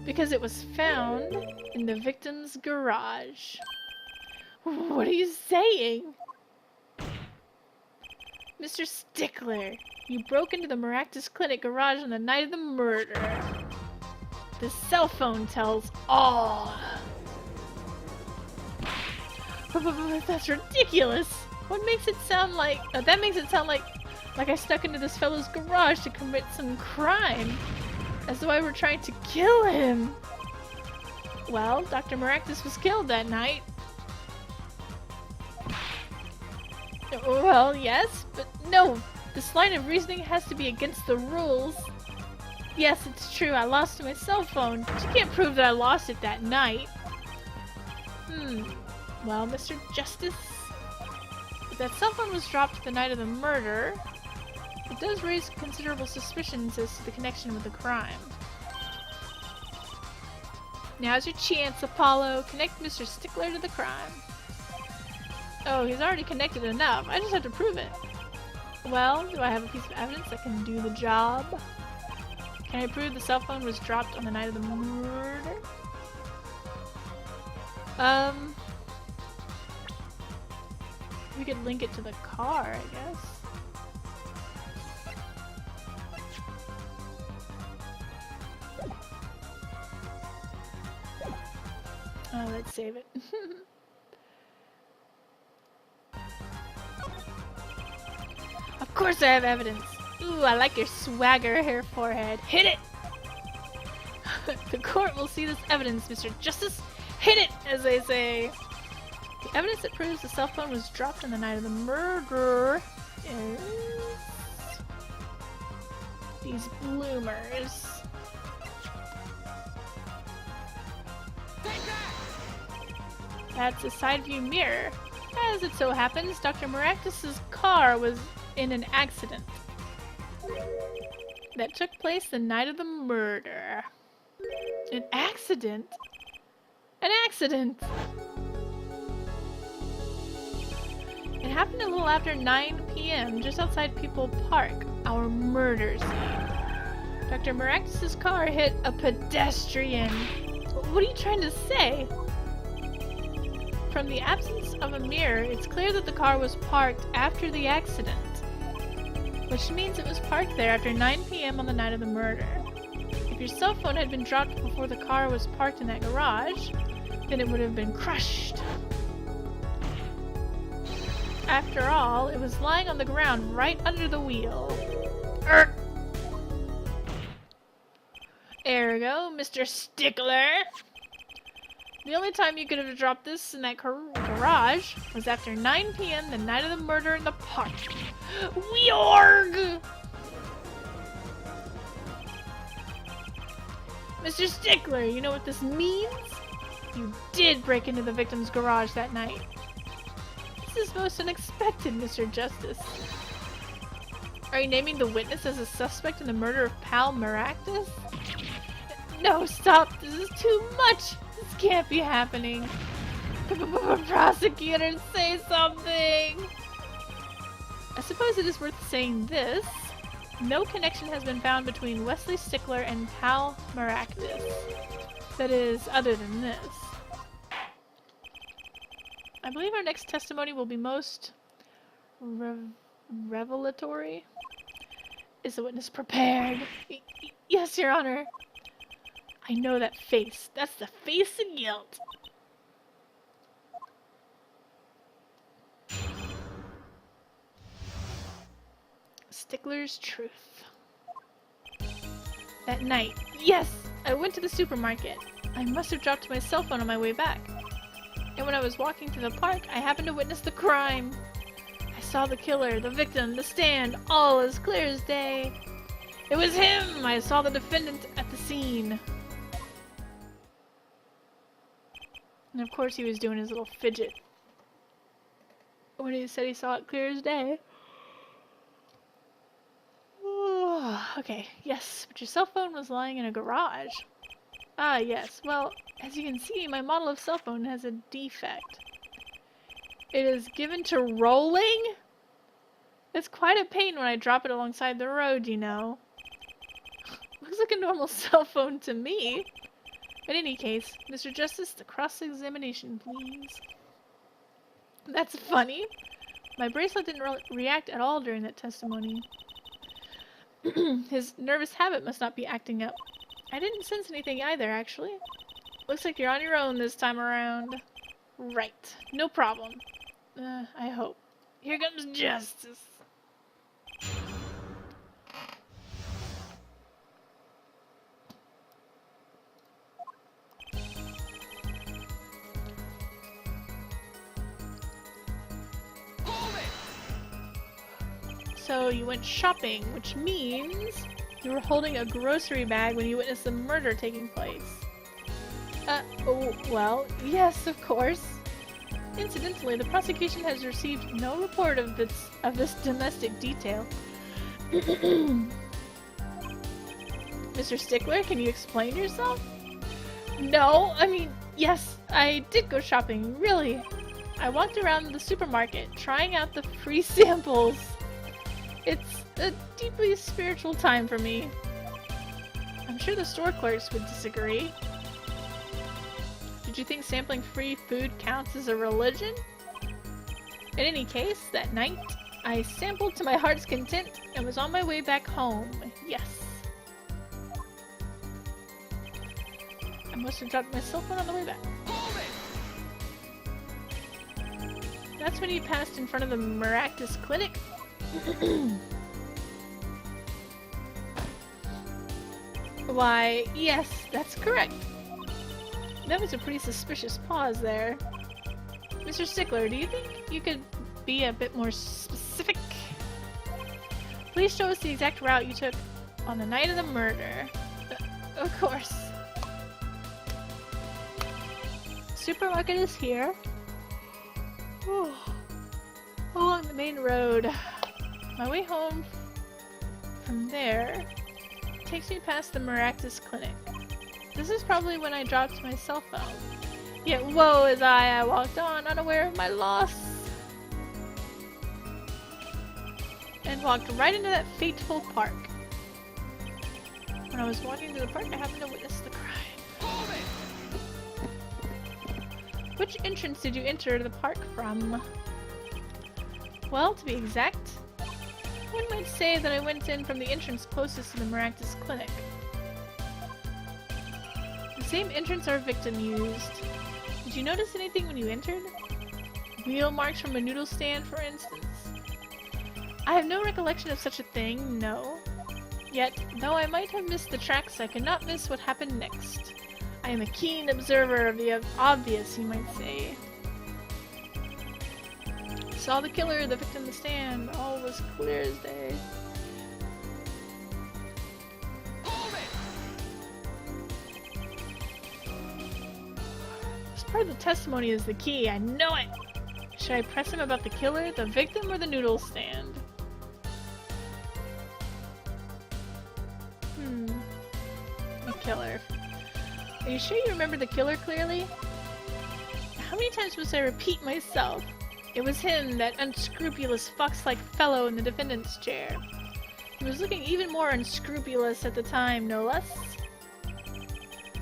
Because it was found in the victim's garage. What are you saying? Mr. Stickler, you broke into the Maractus Clinic garage on the night of the murder. The cell phone tells all. That's ridiculous. What makes it sound like... that makes it sound like I snuck into this fellow's garage to commit some crime. As though I were trying to kill him. Well, Dr. Maractus was killed that night. Well, yes, but no. This line of reasoning has to be against the rules. Yes, it's true, I lost my cell phone, but you can't prove that I lost it that night. Well, Mr. Justice, if that cell phone was dropped the night of the murder, it does raise considerable suspicions as to the connection with the crime. Now's your chance, Apollo. Connect Mr. Stickler to the crime. Oh, he's already connected enough. I just have to prove it. Well, do I have a piece of evidence that can do the job? Can I prove the cell phone was dropped on the night of the murder? We could link it to the car, I guess. Oh, let's save it. Of course I have evidence. Ooh, I like your swagger hair forehead. Hit it! The court will see this evidence, Mr. Justice. Hit it, as they say. The evidence that proves the cell phone was dropped on the night of the murder is these bloomers. That's a side view mirror. As it so happens, Dr. Maractus' car was in an accident that took place the night of the murder. An accident? An accident! It happened a little after 9 p.m. just outside People Park, our murder scene. Dr. Maractus' car hit a pedestrian. What are you trying to say? From the absence of a mirror, it's clear that the car was parked after the accident, which means it was parked there after 9 p.m. on the night of the murder. If your cell phone had been dropped before the car was parked in that garage, then it would have been crushed. After all, it was lying on the ground right under the wheel. Ergo, Mr. Stickler. The only time you could have dropped this in that garage was after 9 p.m. the night of the murder in the park. Weorg! Mr. Stickler, you know what this means? You did break into the victim's garage that night. This is most unexpected, Mr. Justice. Are you naming the witness as a suspect in the murder of Pal Maractus? No, stop! This is too much! This can't be happening. Prosecutor, say something! I suppose it is worth saying this. No connection has been found between Wesley Stickler and Pal Maractus. That is, other than this. I believe our next testimony will be most revelatory. Is the witness prepared? Yes, Your Honor. I know that face. That's the face of guilt. Stickler's truth. That night, yes, I went to the supermarket. I must have dropped my cell phone on my way back. And when I was walking through the park, I happened to witness the crime. I saw the killer, the victim, the stand, all as clear as day. It was him! I saw the defendant at the scene. And of course he was doing his little fidget when he said he saw it clear as day. Okay, yes, but your cell phone was lying in a garage. Ah, yes. Well, as you can see, my model of cell phone has a defect. It is given to rolling? It's quite a pain when I drop it alongside the road, you know. Looks like a normal cell phone to me. In any case, Mr. Justice, the cross-examination, please. That's funny. My bracelet didn't react at all during that testimony. His nervous habit must not be acting up. I didn't sense anything either, actually. Looks like you're on your own this time around. Right. No problem. I hope. Here comes justice. So you went shopping, which means you were holding a grocery bag when you witnessed the murder taking place. Oh, well, yes, of course. Incidentally, the prosecution has received no report of this domestic detail. Mr. Stickler, can you explain yourself? No, I mean, yes, I did go shopping, really. I walked around the supermarket, trying out the free samples. It's a deeply spiritual time for me. I'm sure the store clerks would disagree. Did you think sampling free food counts as a religion? In any case, that night, I sampled to my heart's content and was on my way back home. Yes. I must have dropped my cell phone on the way back. That's when you passed in front of the Maractus Clinic. Why, yes, that's correct. That was a pretty suspicious pause there. Mr. Stickler, do you think you could be a bit more specific? Please show us the exact route you took on the night of the murder. Of course. Supermarket is here. Along the main road. My way home from there takes me past the Maractus Clinic. This is probably when I dropped my cell phone. Yet woe is I walked on, unaware of my loss. And walked right into that fateful park. When I was walking through the park, I happened to witness the crime. Which entrance did you enter the park from? Well, to be exact, one might say that I went in from the entrance closest to the Maractus Clinic. The same entrance our victim used. Did you notice anything when you entered? Wheel marks from a noodle stand, for instance? I have no recollection of such a thing, no. Yet, though I might have missed the tracks, I could not miss what happened next. I am a keen observer of the obvious, you might say. Saw the killer, the victim, the stand. All was clear as day. This part of the testimony is the key. I know it! Should I press him about the killer, the victim, or the noodle stand? The killer. Are you sure you remember the killer clearly? How many times must I repeat myself? It was him, that unscrupulous fox-like fellow in the defendant's chair. He was looking even more unscrupulous at the time, no less.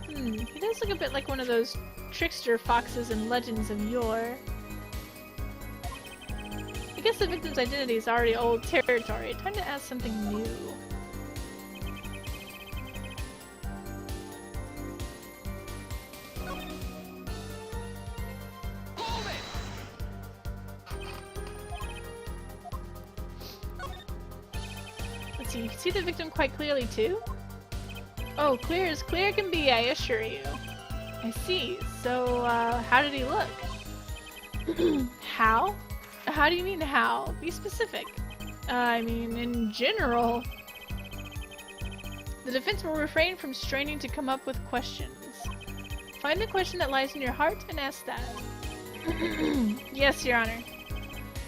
He does look a bit like one of those trickster foxes in legends of yore. I guess the victim's identity is already old territory. Time to ask something new. Hold it! Let's see, you can see the victim quite clearly too? Oh, clear as clear can be, I assure you. I see. So, how did he look? How? How do you mean how? Be specific. I mean, in general. The defense will refrain from straining to come up with questions. Find the question that lies in your heart and ask that. Yes, Your Honor.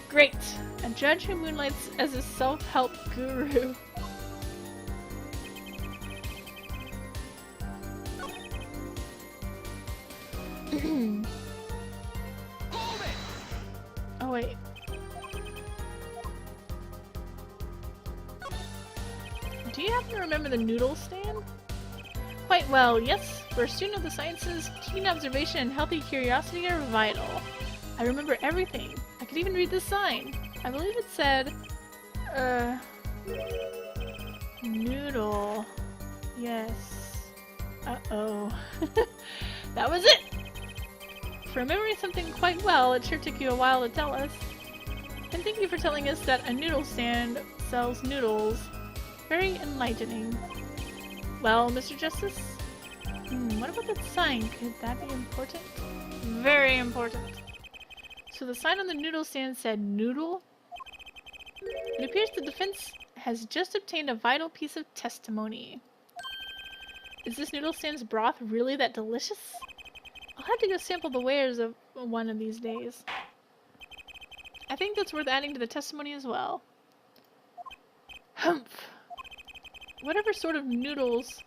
Great. A judge who moonlights as a self-help guru. Hold it! Oh, wait. Do you happen to remember the noodle stand? Quite well, yes. For a student of the sciences, keen observation and healthy curiosity are vital. I remember everything. I could even read the sign. I believe it said, noodle. Yes. Uh-oh. That was it! For remembering something quite well, it sure took you a while to tell us. And thank you for telling us that a noodle stand sells noodles. Very enlightening. Well, Mr. Justice? What about that sign? Could that be important? Very important. So the sign on the noodle stand said noodle? It appears the defense has just obtained a vital piece of testimony. Is this noodle stand's broth really that delicious? I'll have to go sample the wares of one of these days. I think that's worth adding to the testimony as well. Humph! Whatever sort of noodles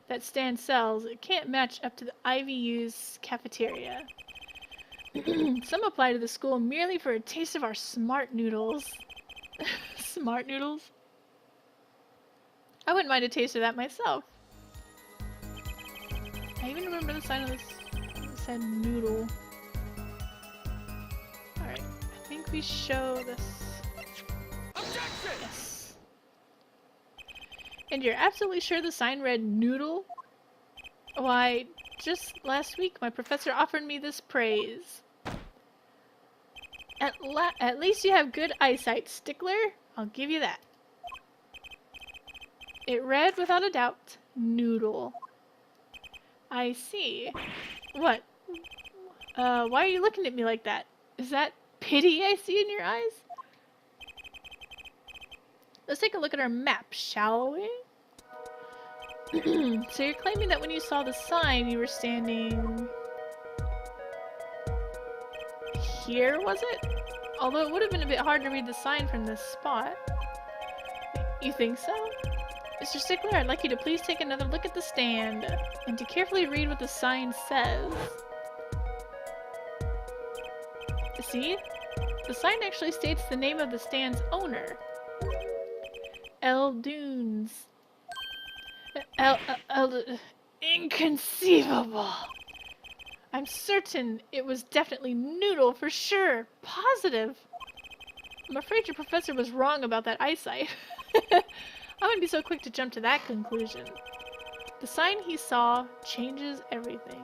that stand sells, it can't match up to the IVU's cafeteria. Some apply to the school merely for a taste of our smart noodles. Smart noodles? I wouldn't mind a taste of that myself. I even remember the sign on this. It said noodle. Alright, I think we show this. Objection! Yes. And you're absolutely sure the sign read noodle? Why, just last week my professor offered me this praise. At least you have good eyesight, Stickler. I'll give you that. It read without a doubt, noodle. I see. What? Why are you looking at me like that? Is that pity I see in your eyes? Let's take a look at our map, shall we? So you're claiming that when you saw the sign, you were standing... here, was it? Although it would have been a bit hard to read the sign from this spot. You think so? Mr. Stickler, I'd like you to please take another look at the stand, and to carefully read what the sign says. See? The sign actually states the name of the stand's owner. L. Dunes. Inconceivable! I'm certain it was definitely noodle for sure. Positive. I'm afraid your professor was wrong about that eyesight. I wouldn't be so quick to jump to that conclusion. The sign he saw changes everything.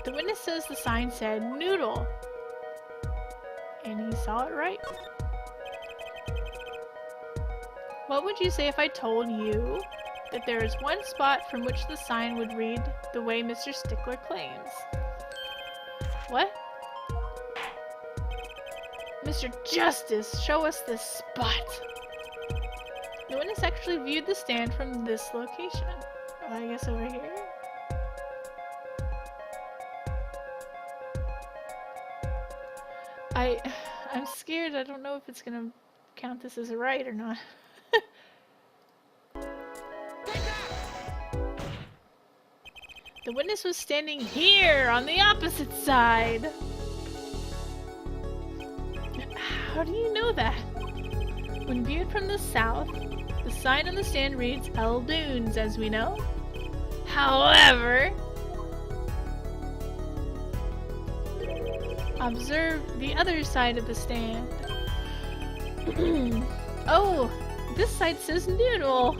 The witness says the sign said noodle. And he saw it right. What would you say if I told you that there is one spot from which the sign would read the way Mr. Stickler claims? What? Mr. Justice, show us this spot. The witness actually viewed the stand from this location. I guess over here? I'm scared. I don't know if it's gonna count this as a right or not. The The witness was standing here on the opposite side. How do you know that? When viewed from the south, the sign on the stand reads Eldunes, as we know. However, observe the other side of the stand. Oh, this side says Noodle.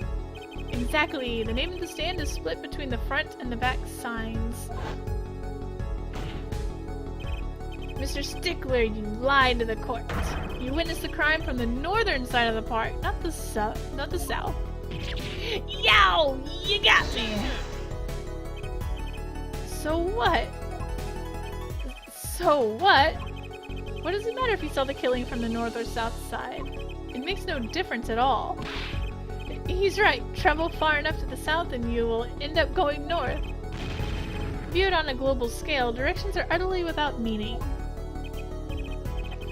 Exactly. The name of the stand is split between the front and the back signs. Mr. Stickler, you lied to the court. You witnessed the crime from the northern side of the park, not the south. Yow! You got me! So what? So what? What does it matter if you saw the killing from the north or south side? It makes no difference at all. He's right. Travel far enough to the south and you will end up going north. Viewed on a global scale, directions are utterly without meaning.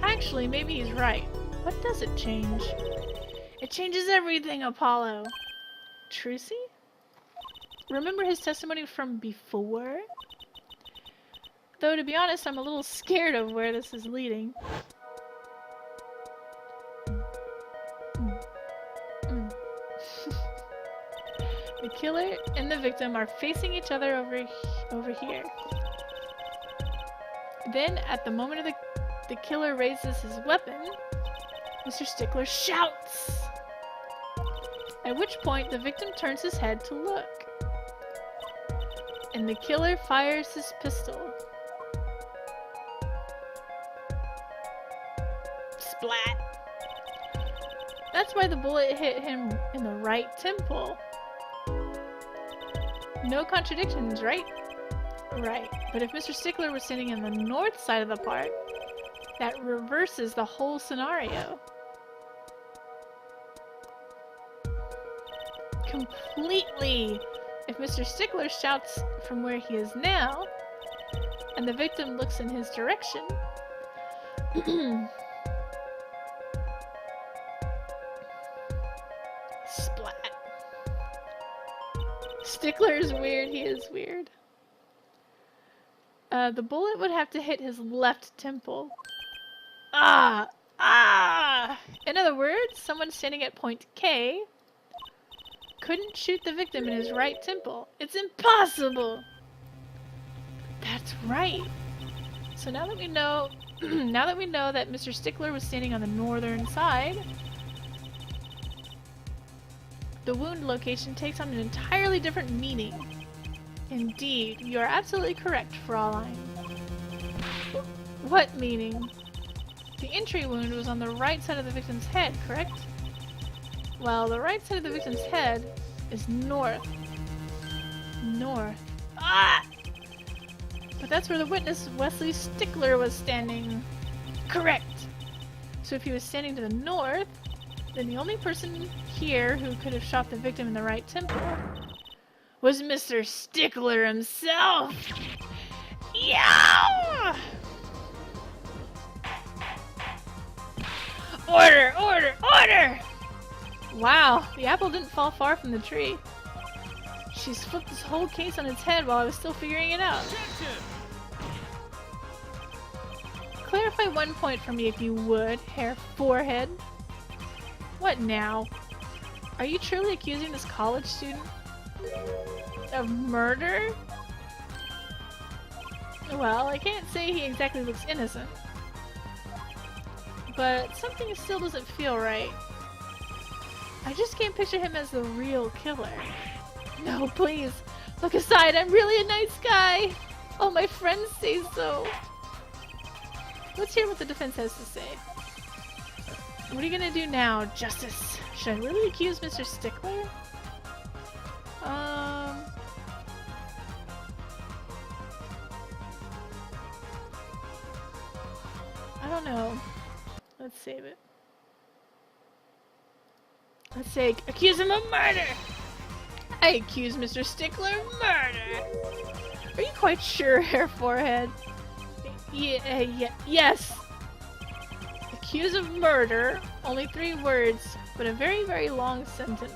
Actually, maybe he's right. What does it change? It changes everything, Apollo. Trucy? Remember his testimony from before? Though, to be honest, I'm a little scared of where this is leading. The killer and the victim are facing each other over here. Then, at the moment of the killer raises his weapon, Mr. Stickler shouts! At which point, the victim turns his head to look. And the killer fires his pistol. Splat! That's why the bullet hit him in the right temple. No contradictions, right? Right. But if Mr. Stickler was standing on the north side of the park, that reverses the whole scenario. Completely! If Mr. Stickler shouts from where he is now, and the victim looks in his direction, splat. Stickler is weird, he is weird. The bullet would have to hit his left temple. Ah! In other words, someone standing at point K couldn't shoot the victim in his right temple. It's impossible! That's right. So now that we know that Mr. Stickler was standing on the northern side, the wound location takes on an entirely different meaning. Indeed, you are absolutely correct, Fraulein. What meaning? The entry wound was on the right side of the victim's head, correct? Well, the right side of the victim's head is north. North. Ah! But that's where the witness, Wesley Stickler, was standing. Correct! So if he was standing to the north, then the only person here who could have shot the victim in the right temple was Mr. Stickler himself! Yow! Order! Order! Order! Wow, the apple didn't fall far from the tree. She's flipped this whole case on its head while I was still figuring it out. Objection! Clarify one point for me if you would, Herr Forehead. What now? Are you truly accusing this college student of murder? Well, I can't say he exactly looks innocent. But something still doesn't feel right. I just can't picture him as the real killer. No, please, look aside, I'm really a nice guy! Oh, my friends say so. Let's hear what the defense has to say. What are you gonna do now, Justice? Should I really accuse Mr. Stickler? I don't know. Let's save it. Let's say, accuse him of murder! I accuse Mr. Stickler of murder! Are you quite sure, Herr Forehead? Yes! Accuse of murder, only 3 words, but a very, very long sentence.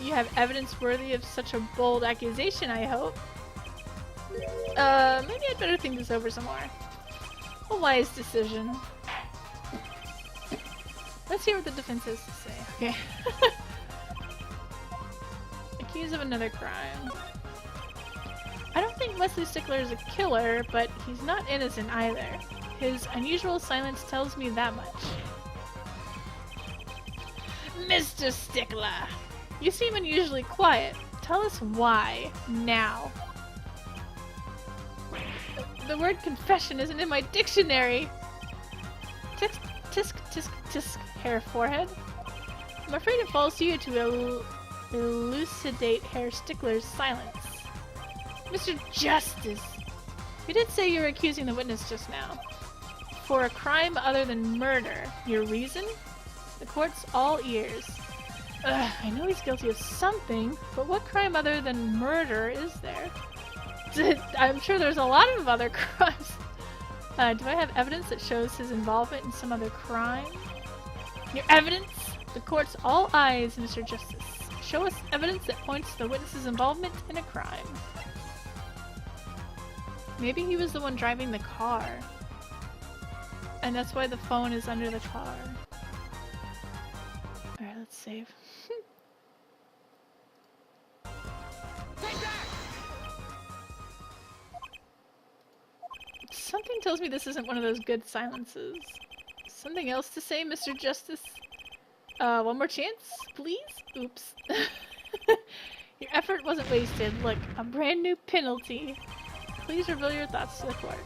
You have evidence worthy of such a bold accusation, I hope. Maybe I'd better think this over some more. A wise decision. Let's hear what the defense has to say. Okay. Accused of another crime. I don't think Wesley Stickler is a killer, but he's not innocent either. His unusual silence tells me that much. Mr. Stickler, you seem unusually quiet. Tell us why, now. The word confession isn't in my dictionary. Tisk, tisk, tisk, tisk, hair forehead. I'm afraid it falls to you to elucidate Herr Stickler's silence. Mr. Justice, you did say you were accusing the witness just now. For a crime other than murder. Your reason? The court's all ears. Ugh, I know he's guilty of something, but what crime other than murder is there? I'm sure there's a lot of other crimes. Do I have evidence that shows his involvement in some other crime? Your evidence? The court's all eyes, Mr. Justice. Show us evidence that points to the witness's involvement in a crime. Maybe he was the one driving the car. And that's why the phone is under the car. Alright, let's save. Take that! Something tells me this isn't one of those good silences. Something else to say, Mr. Justice? One more chance, please? Oops. Your effort wasn't wasted. Look, a brand new penalty. Please reveal your thoughts to the court.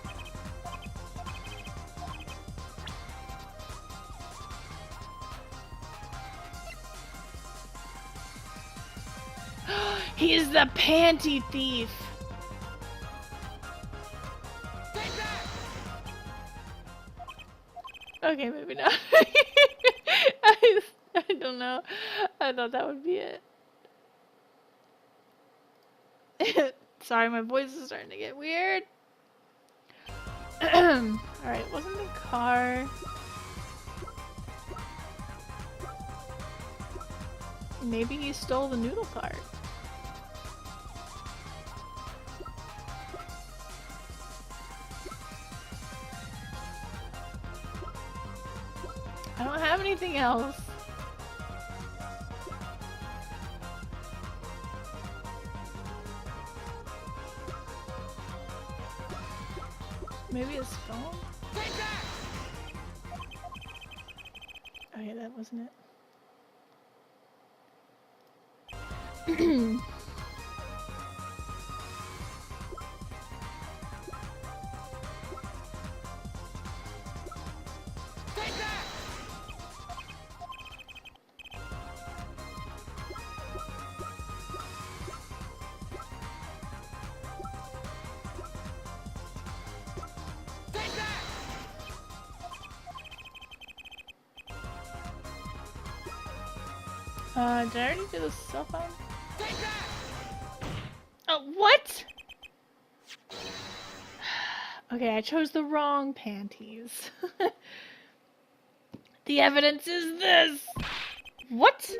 He is the panty thief! Take that! Okay, maybe not. I don't know. I thought that would be it. Sorry, my voice is starting to get weird. Alright, wasn't the car... Maybe he stole the noodle cart. I don't have anything else. Maybe his phone? Take that! Okay, that wasn't it. Take that! Take that! Did I already do the cell phone? Take that! Oh, what? Okay, I chose the wrong panties. The evidence is this! What?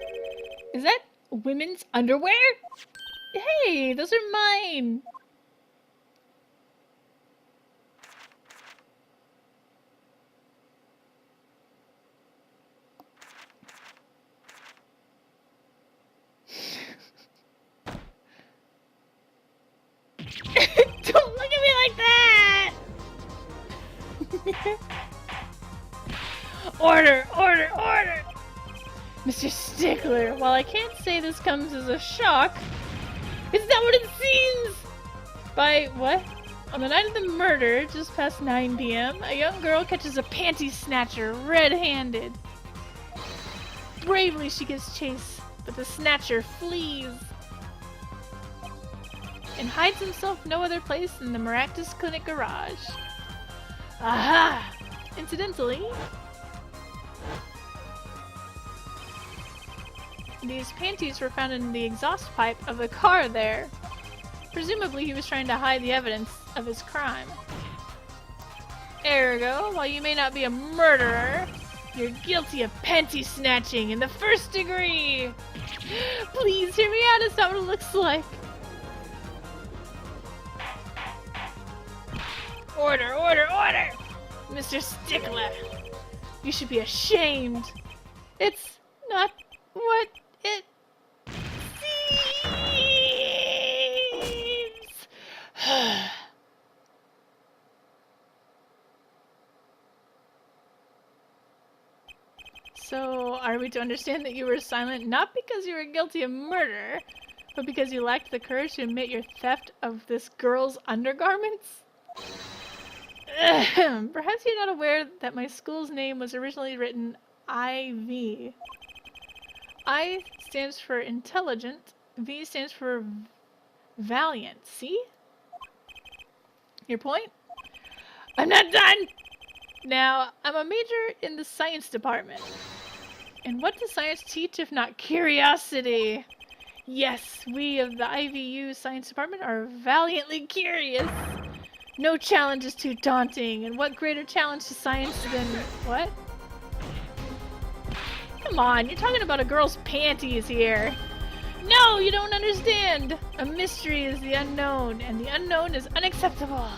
Is that women's underwear? Hey, those are mine! Don't look at me like that! Order! Order! Order! Mr. Stickler, while I can't say this comes as a shock, it's not what it seems! By what? On the night of the murder, just past 9 p.m., a young girl catches a panty snatcher red-handed. Bravely she gives chase, but the snatcher flees and hides himself no other place than the Maractus Clinic garage. Aha! Incidentally, these panties were found in the exhaust pipe of the car there. Presumably he was trying to hide the evidence of his crime. Ergo, while you may not be a murderer, you're guilty of panty snatching in the 1st degree! Please hear me out. It's not what it looks like. Order, order, order! Mr. Stickler, you should be ashamed. It's not what it seems. So, are we to understand that you were silent not because you were guilty of murder, but because you lacked the courage to admit your theft of this girl's undergarments? Perhaps you're not aware that my school's name was originally written IV. I stands for intelligent, V stands for valiant, see? Your point? I'm not done! Now, I'm a major in the science department. And what does science teach if not curiosity? Yes, we of the IVU science department are valiantly curious. No challenge is too daunting, and what greater challenge to science than... What? Come on, you're talking about a girl's panties here. No, you don't understand! A mystery is the unknown, and the unknown is unacceptable.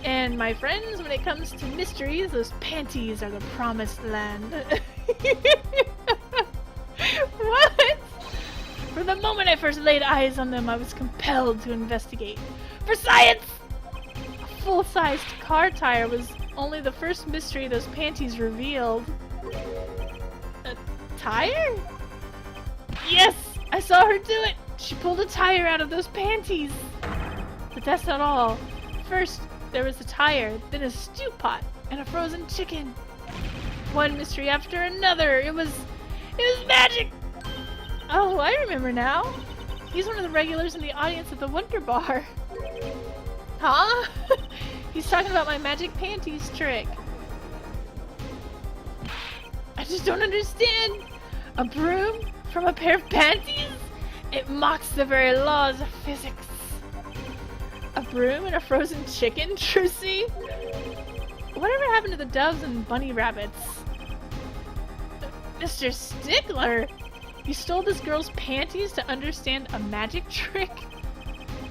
And my friends, when it comes to mysteries, those panties are the promised land. What? From the moment I first laid eyes on them, I was compelled to investigate. For science! A full-sized car tire was only the first mystery those panties revealed. A tire? Yes! I saw her do it! She pulled a tire out of those panties! But that's not all. First, there was a tire, then a stew pot, and a frozen chicken. One mystery after another. It was magic! Oh, I remember now. He's one of the regulars in the audience at the Wonder Bar. Huh? He's talking about my magic panties trick. I just don't understand. A broom from a pair of panties? It mocks the very laws of physics. A broom and a frozen chicken, Trucy? Whatever happened to the doves and bunny rabbits? Mr. Stickler! You stole this girl's panties to understand a magic trick?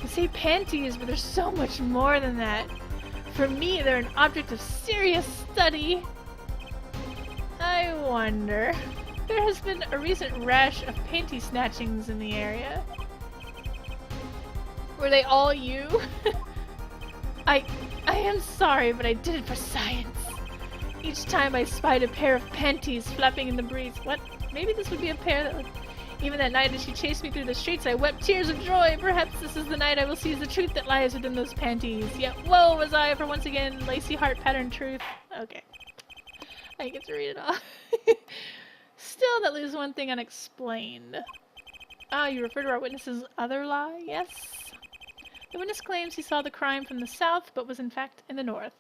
You say panties, but there's so much more than that. For me, they're an object of serious study. I wonder. There has been a recent rash of panty snatchings in the area. Were they all you? I am sorry, but I did it for science. Each time I spied a pair of panties flapping in the breeze. What? Maybe this would be a pair that would... Even that night as she chased me through the streets, I wept tears of joy. Perhaps this is the night I will seize the truth that lies within those panties. Yet woe was I for once again lacy heart pattern truth. Okay. I get to read it all. Still, that leaves one thing unexplained. Ah, you refer to our witness's other lie? Yes. The witness claims he saw the crime from the south, but was in fact in the north.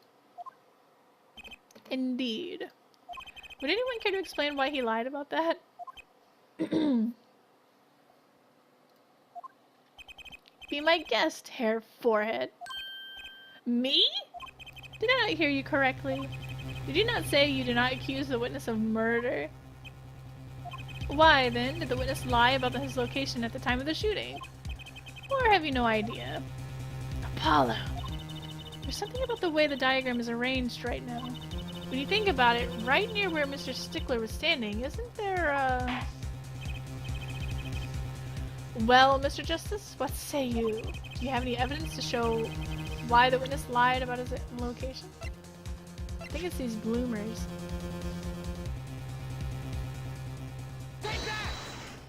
Indeed. Would anyone care to explain why he lied about that? Be my guest, Hair Forehead. Me? Did I not hear you correctly? Did you not say you do not accuse the witness of murder? Why, then, did the witness lie about his location at the time of the shooting? Or have you no idea? Apollo. There's something about the way the diagram is arranged right now. When you think about it, right near where Mr. Stickler was standing, isn't there, Well, Mr. Justice, what say you? Do you have any evidence to show why the witness lied about his location? I think it's these bloomers.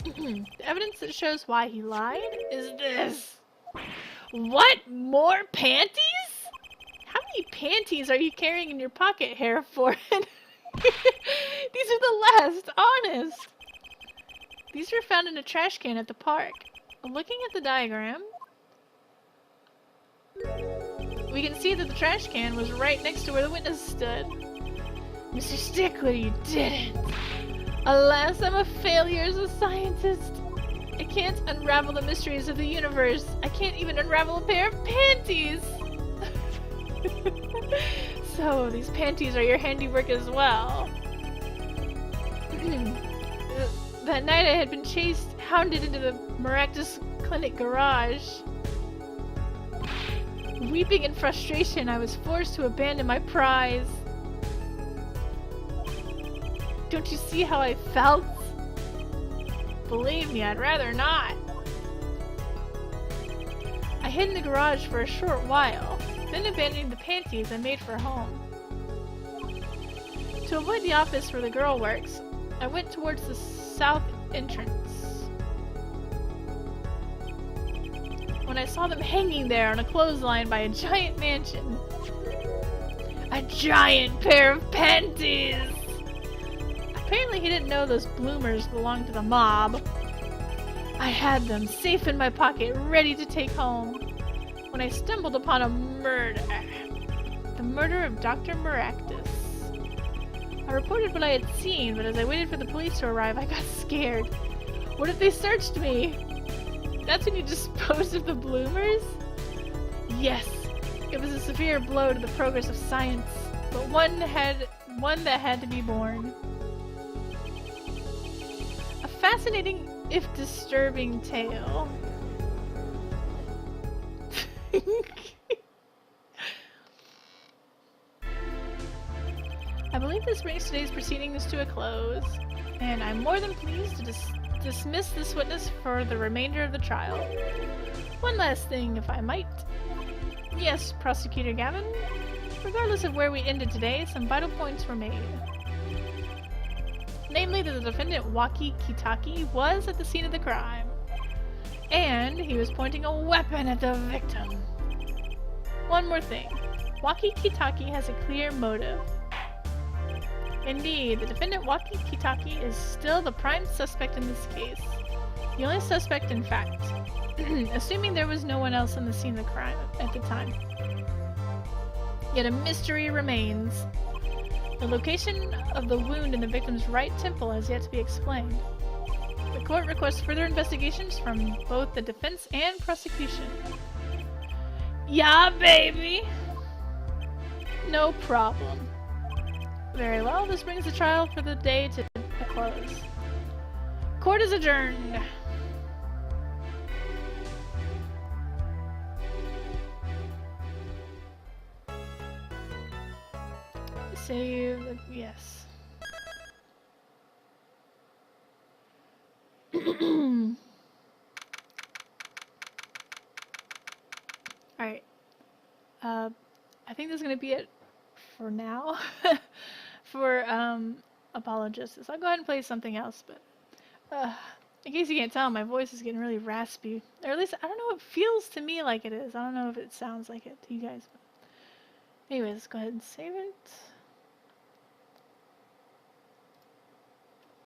The evidence that shows why he lied is this. What? More panties? How many panties are you carrying in your pocket, Hair Forehead? These are the last, honest. These were found in a trash can at the park. Looking at the diagram, we can see that the trash can was right next to where the witness stood. Mr. Stickler, you did it. Alas, I'm a failure as a scientist. I can't unravel the mysteries of the universe. I can't even unravel a pair of panties. So, these panties are your handiwork as well. That night I had been chased pounded into the Maractus Clinic garage. Weeping in frustration, I was forced to abandon my prize. Don't you see how I felt? Believe me, I'd rather not. I hid in the garage for a short while, then abandoning the panties, I made for home. To avoid the office where the girl works, I went towards the south entrance. When I saw them hanging there on a clothesline by a giant mansion. A giant pair of panties! Apparently he didn't know those bloomers belonged to the mob. I had them safe in my pocket, ready to take home, when I stumbled upon a murder. The murder of Dr. Maractus. I reported what I had seen, but as I waited for the police to arrive, I got scared. What if they searched me? That's when you disposed of the bloomers? Yes, it was a severe blow to the progress of science, but one that had to be borne. A fascinating, if disturbing, tale. I believe this brings today's proceedings to a close, and I'm more than pleased to dismiss this witness for the remainder of the trial. One last thing, if I might. Yes, Prosecutor Gavin. Regardless of where we ended today, some vital points were made. Namely that the defendant Waki Kitaki was at the scene of the crime, and he was pointing a weapon at the victim. One more thing. Waki Kitaki has a clear motive. Indeed, the defendant Waki Kitaki is still the prime suspect in this case. The only suspect, in fact. Assuming there was no one else on the scene of the crime at the time. Yet a mystery remains. The location of the wound in the victim's right temple has yet to be explained. The court requests further investigations from both the defense and prosecution. Yeah, baby! No problem. Very well, this brings the trial for the day to a close. Court is adjourned. Save, yes. Alright. I think this is gonna be it for now. For Apologists. I'll go ahead and play something else, but in case you can't tell, my voice is getting really raspy. Or at least, I don't know, it feels to me like it is. I don't know if it sounds like it to you guys. But anyways, go ahead and save it.